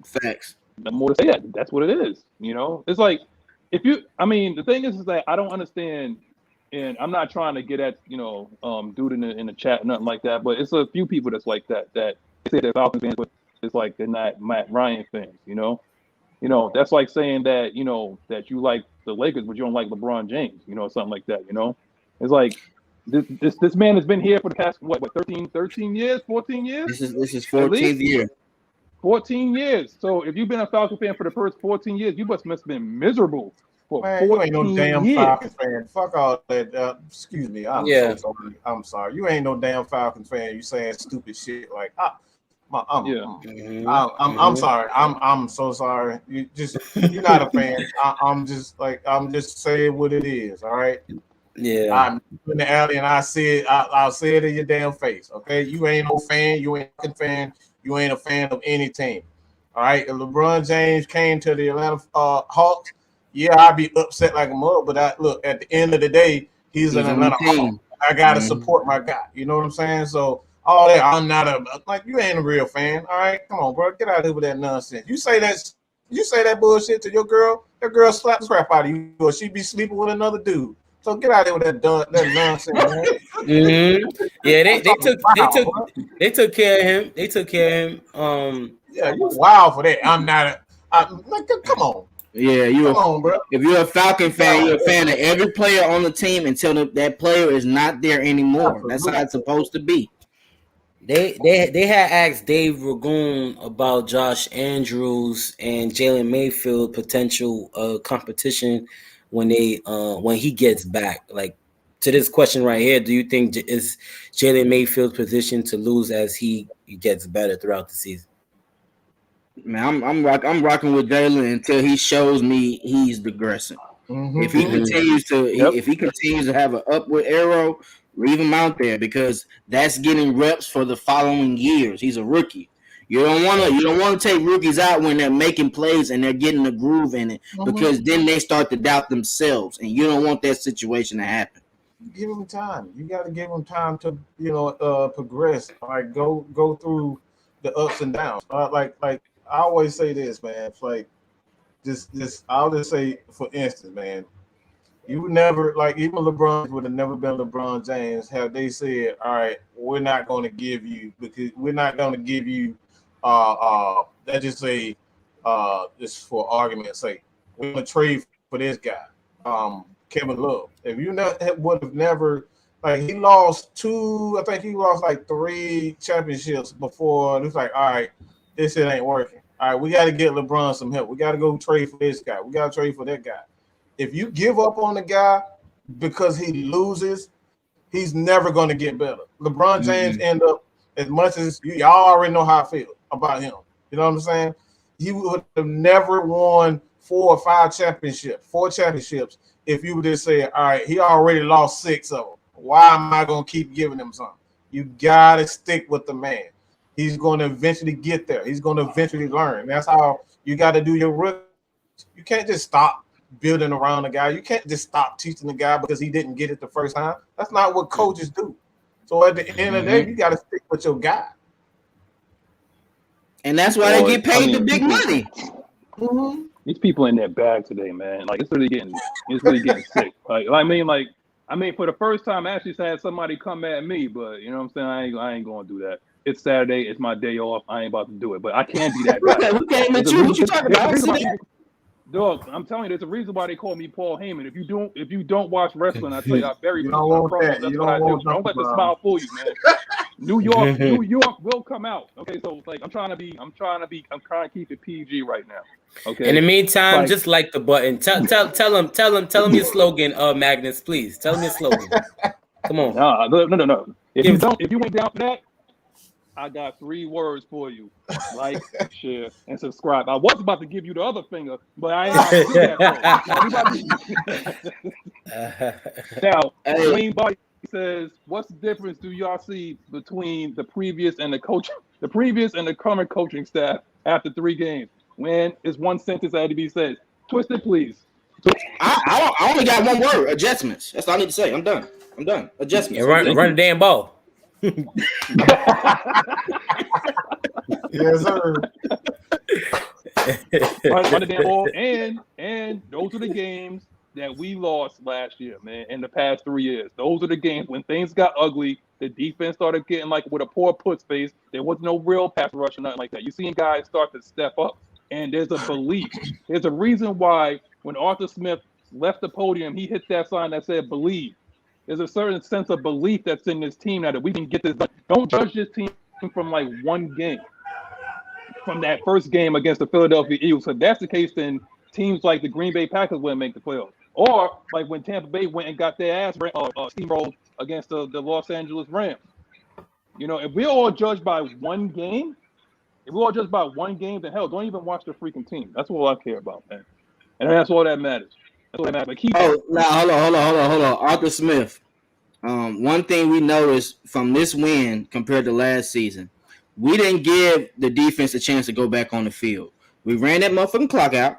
Facts. No more to say that. That's what it is. It's like the thing is that I don't understand, and I'm not trying to get at dude in the chat, nothing like that. But it's a few people that's like that say they're Falcons fans, but it's like they're not Matt Ryan fans. That's like saying that that you like the Lakers, but you don't like LeBron James. Something like that. It's like this man has been here for the past 13 years, 14 years. This is 14th year. 14 years. So if you've been a Falcon fan for the first 14 years, you must have been miserable for 14 you ain't no damn years. Falcons fan. Fuck all that. Excuse me. So sorry. I'm sorry. You ain't no damn Falcons fan. You saying stupid shit like I'm sorry. I'm so sorry. You're not a fan. I'm just saying what it is. All right. Yeah. I'm in the alley and I'll say it in your damn face. Okay. You ain't no fan. You ain't a fan. You ain't a fan of any team. All right. If LeBron James came to the Atlanta Hawks, yeah, I'd be upset like a mug. But look, at the end of the day, he's an Atlanta Hawk. I gotta support my guy. You know what I'm saying? So all that, I'm not you ain't a real fan. All right, come on, bro, get out of here with that nonsense. You say that bullshit to your girl, that girl slap the crap out of you, or she be sleeping with another dude. So get out of here with that nonsense, man. Mm-hmm. Yeah, they took care of him. They took care of him. Yeah, you wild for that. Come on. Yeah, come on, bro. If you're a Falcon fan, you're a fan of every player on the team until that player is not there anymore. That's how it's supposed to be. They had asked Dave Ragoon about Josh Andrews and Jalen Mayfield potential competition when he gets back. Like, to this question right here, do you think is Jalen Mayfield's position to lose as he gets better throughout the season? Man, I'm rocking with Jalen until he shows me he's digressing. Mm-hmm. If he continues to have an upward arrow, leave him out there because that's getting reps for the following years. He's a rookie. You don't want to take rookies out when they're making plays and they're getting a groove in it because then they start to doubt themselves, and you don't want that situation to happen. Give him time. You got to give him time to progress. Like go through the ups and downs. Like I always say this, man. It's like this. I'll just say, for instance, man. You would never, even LeBron would have never been LeBron James have they said, all right, we're not going to give you let's just say just for argument's sake, we're going to trade for this guy, Kevin Love. If you would have never, he lost 3 championships before it was like, all right, this shit ain't working. All right, we got to get LeBron some help. We got to go trade for this guy. We got to trade for that guy. If you give up on the guy because he loses, he's never going to get better. LeBron James end up, as much as y'all already know how I feel about him. You know what I'm saying? He would have never won 4 or 5 championships, 4 championships, if you would just say, all right, he already lost 6 of them. Why am I going to keep giving him something? You got to stick with the man. He's going to eventually get there. He's going to eventually learn. That's how you got to do your rookie. You can't just stop building around the guy. You can't just stop teaching the guy because he didn't get it the first time. That's not what coaches do. So at the end of the day, you got to stick with your guy. And that's why they get paid the big money. Mm-hmm. These people in their bag today, man. It's really getting sick. For the first time, I actually had somebody come at me, but you know what I'm saying? I ain't gonna do that. It's Saturday. It's my day off. I ain't about to do it. But I can't be that guy. Who came at you? What you talking about? Dog, I'm telling you, there's a reason why they call me Paul Heyman. If you don't watch wrestling, I tell you, I'm very don't want that. That's what I do. Don't let the smile fool you, man. New York will come out. Okay, so I'm trying to keep it PG right now. Okay. In the meantime, just like the button. Tell him your slogan, Magnus, please. Tell him your slogan. Come on. No. If you went down for that, I got 3 words for you: like, share, and subscribe. I was about to give you the other finger, but I ain't about to do that. Now, says, "What's the difference do y'all see between the previous and the current coaching staff after 3 games?" When is one sentence that had to be said? Twisted, please. I only got one word: adjustments. That's all I need to say. I'm done. Adjustments. And run the damn ball. Yes, sir. Run the damn ball. And those are the games that we lost last year, man, in the past 3 years. Those are the games when things got ugly. The defense started getting like with a poor put space. There was no real pass rush or nothing like that. You seen guys start to step up. And there's a belief. There's a reason why when Arthur Smith left the podium, he hit that sign that said believe. There's a certain sense of belief that's in this team now that we can get this done. Don't judge this team from like one game, from that first game against the Philadelphia Eagles. So if that's the case, then teams like the Green Bay Packers wouldn't make the playoffs. Or like when Tampa Bay went and got their ass steamrolled against the Los Angeles Rams. You know, if we're all judged by one game, then hell, don't even watch the freaking team. That's all I care about, man. And that's all that matters. But hold on. Arthur Smith. One thing we noticed from this win compared to last season, we didn't give the defense a chance to go back on the field. We ran that motherfucking clock out,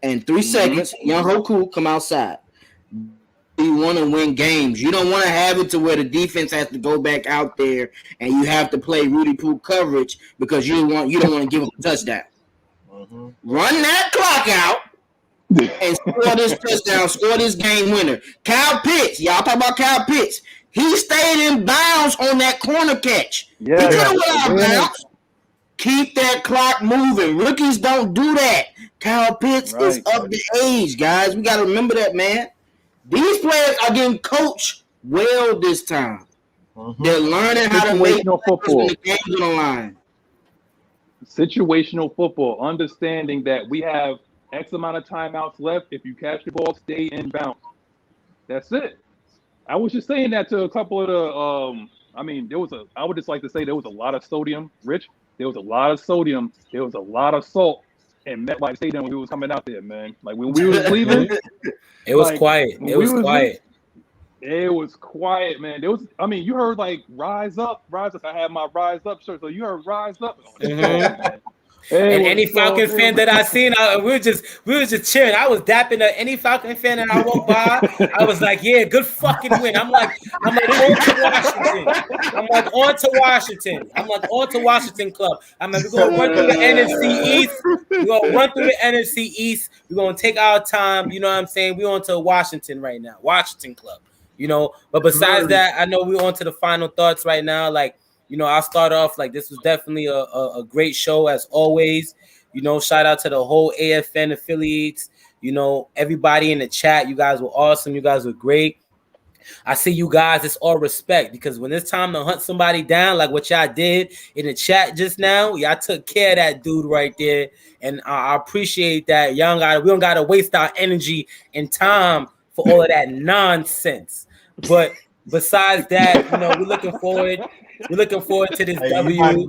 and 3 seconds, Young Hoku come outside. You want to win games. You don't want to have it to where the defense has to go back out there and you have to play Rudy Poo coverage because you don't want to give up a touchdown. Mm-hmm. Run that clock out and score this touchdown, score this game winner. Kyle Pitts, y'all talk about Kyle Pitts. He stayed in bounds on that corner catch. Yeah, he could have went out of bounds. Keep that clock moving. Rookies don't do that. Kyle Pitts is up to age, guys. We got to remember that, man. These players are getting coached well this time. Mm-hmm. They're learning how to make football when the game's on the line. Situational football, understanding that we have X amount of timeouts left. If you catch the ball, stay in bounds. That's it. I was just saying that to a couple of the I would just like to say there was a lot of sodium, Rich. There was a lot of sodium. There was a lot of salt in MetLife Stadium when we was coming out there, man. Like when we was leaving. It was quiet. It was quiet. It was quiet, man. You heard like Rise Up. I had my Rise Up shirt, so you heard Rise Up. Mm-hmm. And any Falcon fan that I seen, we were just cheering. I was dapping at any Falcon fan that I walked by. I was like, yeah, good fucking win. I'm like on to Washington. I'm like on to Washington Club. I'm like, we're gonna run through the NFC East. We're gonna take our time. You know what I'm saying? We're on to Washington right now. Washington Club. You know, but besides that, I know we're on to the final thoughts right now. Like, you know, I'll start off like this was definitely a great show as always. You know, shout out to the whole AFN affiliates. You know, everybody in the chat. You guys were awesome. You guys were great. I see you guys. It's all respect because when it's time to hunt somebody down, like what y'all did in the chat just now, y'all took care of that dude right there, and I appreciate that. We don't gotta waste our energy and time for all of that nonsense. But besides that, you know, we're looking forward to this W. I don't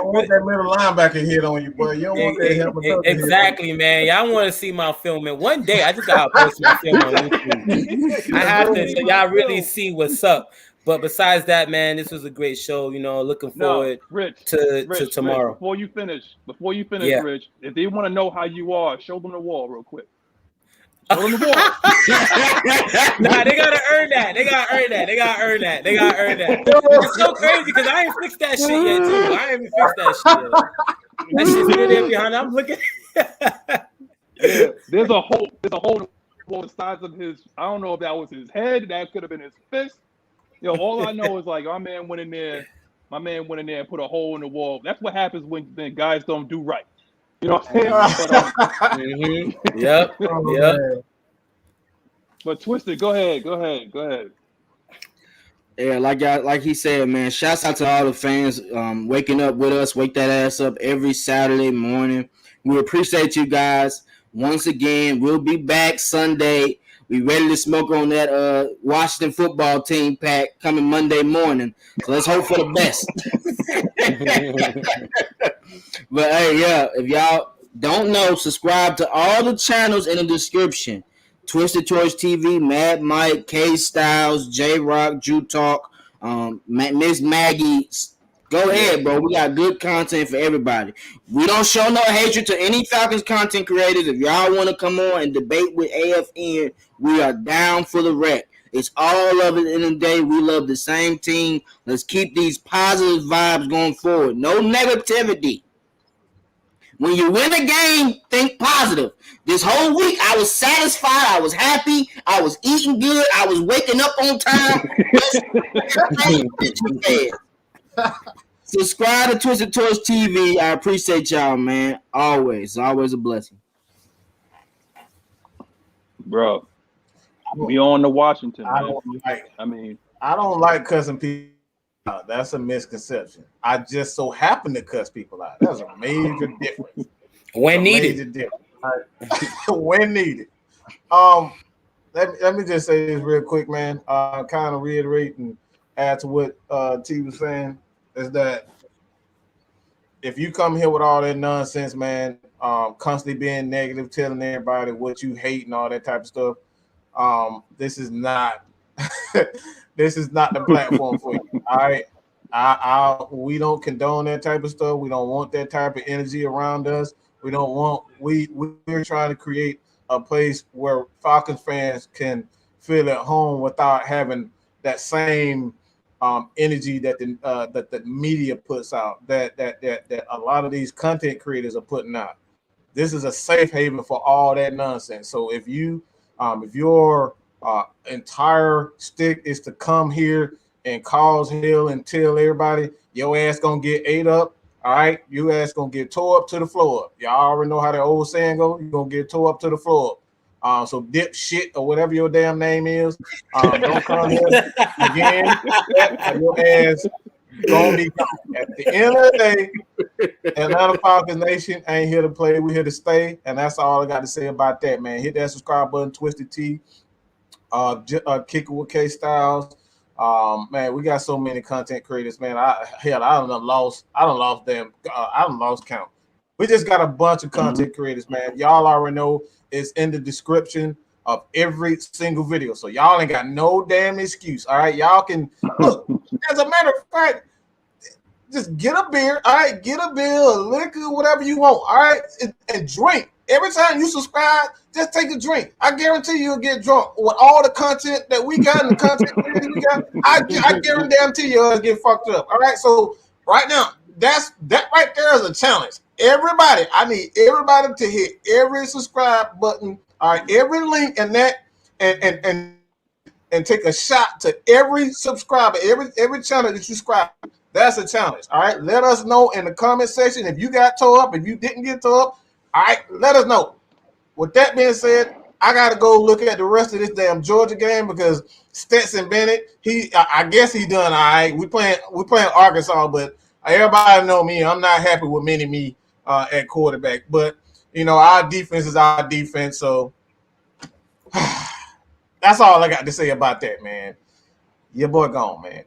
want that middle linebacker hit on you, boy. You don't want that helmet. Exactly, man. Y'all want to see my film, and one day I just gotta post my film on YouTube. I have to, so y'all really see what's up. But besides that, man, this was a great show. You know, looking forward to tomorrow. Rich, before you finish, Rich, if they want to know how you are, show them the wall real quick. Nah, they gotta earn that. They gotta earn that. It's so crazy because I ain't fixed that shit yet, too. I ain't even fixed that shit yet. That shit's still there behind. I'm looking. Yeah, there's a hole on the sides of his. I don't know if that was his head. That could have been his fist. Yo, all I know is like my man went in there and put a hole in the wall. That's what happens when guys don't do right. You know what I'm saying? Yep. But Twisted, go ahead. Yeah, like he said, man. Shouts out to all the fans waking up with us. Wake that ass up every Saturday morning. We appreciate you guys. Once again, we'll be back Sunday. We ready to smoke on that Washington football team pack coming Monday morning. So let's hope for the best. But hey, yeah, if y'all don't know, subscribe to all the channels in the description. Twisted Choice TV, Mad Mike, K Styles, J Rock, Jew Talk, Miss Maggie. Go ahead, bro. We got good content for everybody. We don't show no hatred to any Falcons content creators. If y'all want to come on and debate with AFN, we are down for the wreck. It's all of it in the day. We love the same team. Let's keep these positive vibes going forward. No negativity. When you win a game, think positive. This whole week, I was satisfied. I was happy. I was eating good. I was waking up on time. Subscribe to Twisted Toys TV. I appreciate y'all, man. Always. It's always a blessing. Bro, we on to Washington, man. I don't like cussing people out. That's a misconception. I just so happen to cuss people out. That's a major difference. When needed. Major difference. When needed. Let me just say this real quick, man. Kind of reiterate and add to what T was saying, is that if you come here with all that nonsense, man, constantly being negative, telling everybody what you hate and all that type of stuff, this is not this is not the platform for you. All right. We don't condone that type of stuff. We don't want that type of energy around us. We're trying to create a place where Falcons fans can feel at home without having that same energy that the media puts out, that a lot of these content creators are putting out. This is a safe haven for all that nonsense. So if your entire stick is to come here and cause hell and tell everybody your ass gonna get ate up, all right, your ass gonna get tore up to the floor. Y'all already know how that old saying go. You're gonna get tore up to the floor. So dip shit or whatever your damn name is, don't come here again. Your ass gonna be gone. At the end of the day, Atlanta Falcons Nation ain't here to play. We're here to stay, and that's all I got to say about that, man. Hit that subscribe button, Twisted T, kick it with K Styles. Man, we got so many content creators, man. I done lost count. We just got a bunch of content creators, man. Y'all already know it's in the description of every single video. So y'all ain't got no damn excuse. All right. Y'all can look, as a matter of fact, just get a beer. All right, get a beer, a liquor, whatever you want. All right, and drink. Every time you subscribe, just take a drink. I guarantee you'll get drunk with all the content that we got and the content we got. I guarantee you'll get fucked up. All right, so right now, that right there is a challenge. Everybody, I need everybody to hit every subscribe button. All right, every link and that, and take a shot to every subscriber, every channel that you subscribe. That's a challenge. All right, let us know in the comment section if you got tore up, if you didn't get tore up. All right, let us know. With that being said, I got to go look at the rest of this damn Georgia game because Stetson Bennett, I guess he done all right. We playing Arkansas, but everybody know me. I'm not happy with Mini-Me at quarterback. But, you know, our defense is our defense. So that's all I got to say about that, man. Your boy gone, man.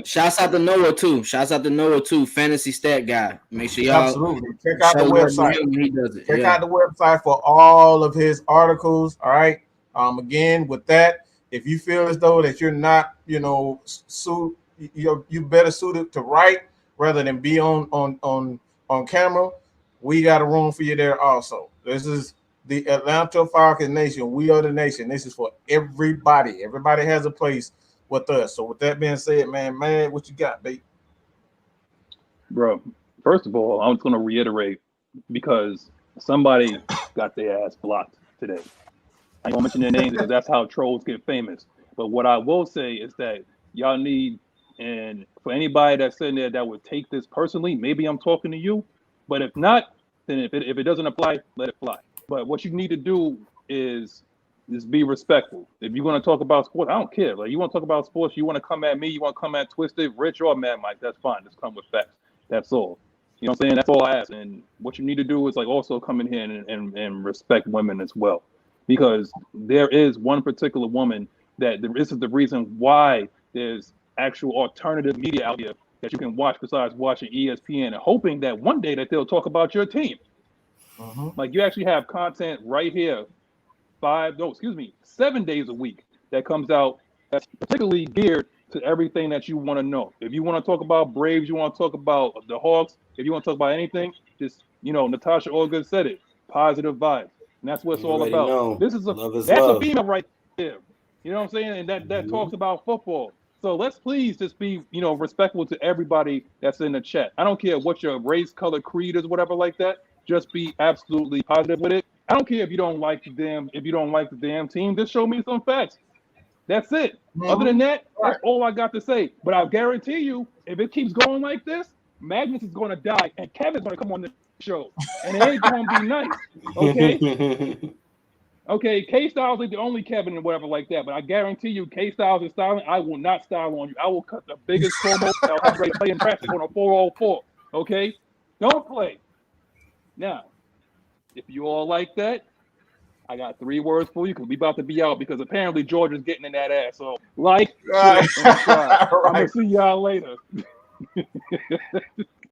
Shouts out to Noah too. Fantasy stat guy. Make sure y'all absolutely check out the website. He does it. Check out the website for all of his articles. All right. Again, with that, if you feel as though that you're not, you know, you better suited to write rather than be on camera, we got a room for you there also. This is the Atlanta Falcons Nation. We are the nation. This is for everybody. Everybody has a place with us. So with that being said, man, what you got, babe? Bro, first of all, I'm just going to reiterate because somebody got their ass blocked today. I ain't going to mention their names because that's how trolls get famous. But what I will say is that y'all need, and for anybody that's sitting there that would take this personally, maybe I'm talking to you. But if not, then if it doesn't apply, let it fly. But what you need to do is be respectful. If you're going to talk about sports, I don't care. Like, you want to talk about sports, you want to come at me, you want to come at Twisted, Rich, or Mad Mike, that's fine. Just come with facts. That's all. You know what I'm saying? That's all I ask. And what you need to do is like also come in here and respect women as well. Because there is one particular woman that this is the reason why there's actual alternative media out here that you can watch besides watching ESPN and hoping that one day that they'll talk about your team. Like, you actually have content right here 7 days a week that comes out that's particularly geared to everything that you want to know. If you want to talk about Braves, you want to talk about the Hawks, if you want to talk about anything, just, Natasha Allgood said it, positive vibes. And that's what it's all about. Know. This is that's a female right there. You know what I'm saying? And that talks about football. So let's please just be, respectful to everybody that's in the chat. I don't care what your race, color, creed is, whatever like that. Just be absolutely positive with it. I don't care if you don't like the damn team. Just show me some facts. That's it. Mm-hmm. Other than that, that's all I got to say. But I'll guarantee you, if it keeps going like this, Magnus is going to die, and Kevin's going to come on the show, and it ain't going to be nice. Okay. Okay, K-Styles is the only Kevin and whatever like that, but I guarantee you, K-Styles is styling. I will not style on you. I will cut the biggest promo. I'll have ready to play in practice on a 404. Okay, don't play. Now, if you all like that, I got 3 words for you because we about to be out because apparently Georgia's getting in that ass. So like, share, and subscribe. I'm gonna see y'all later.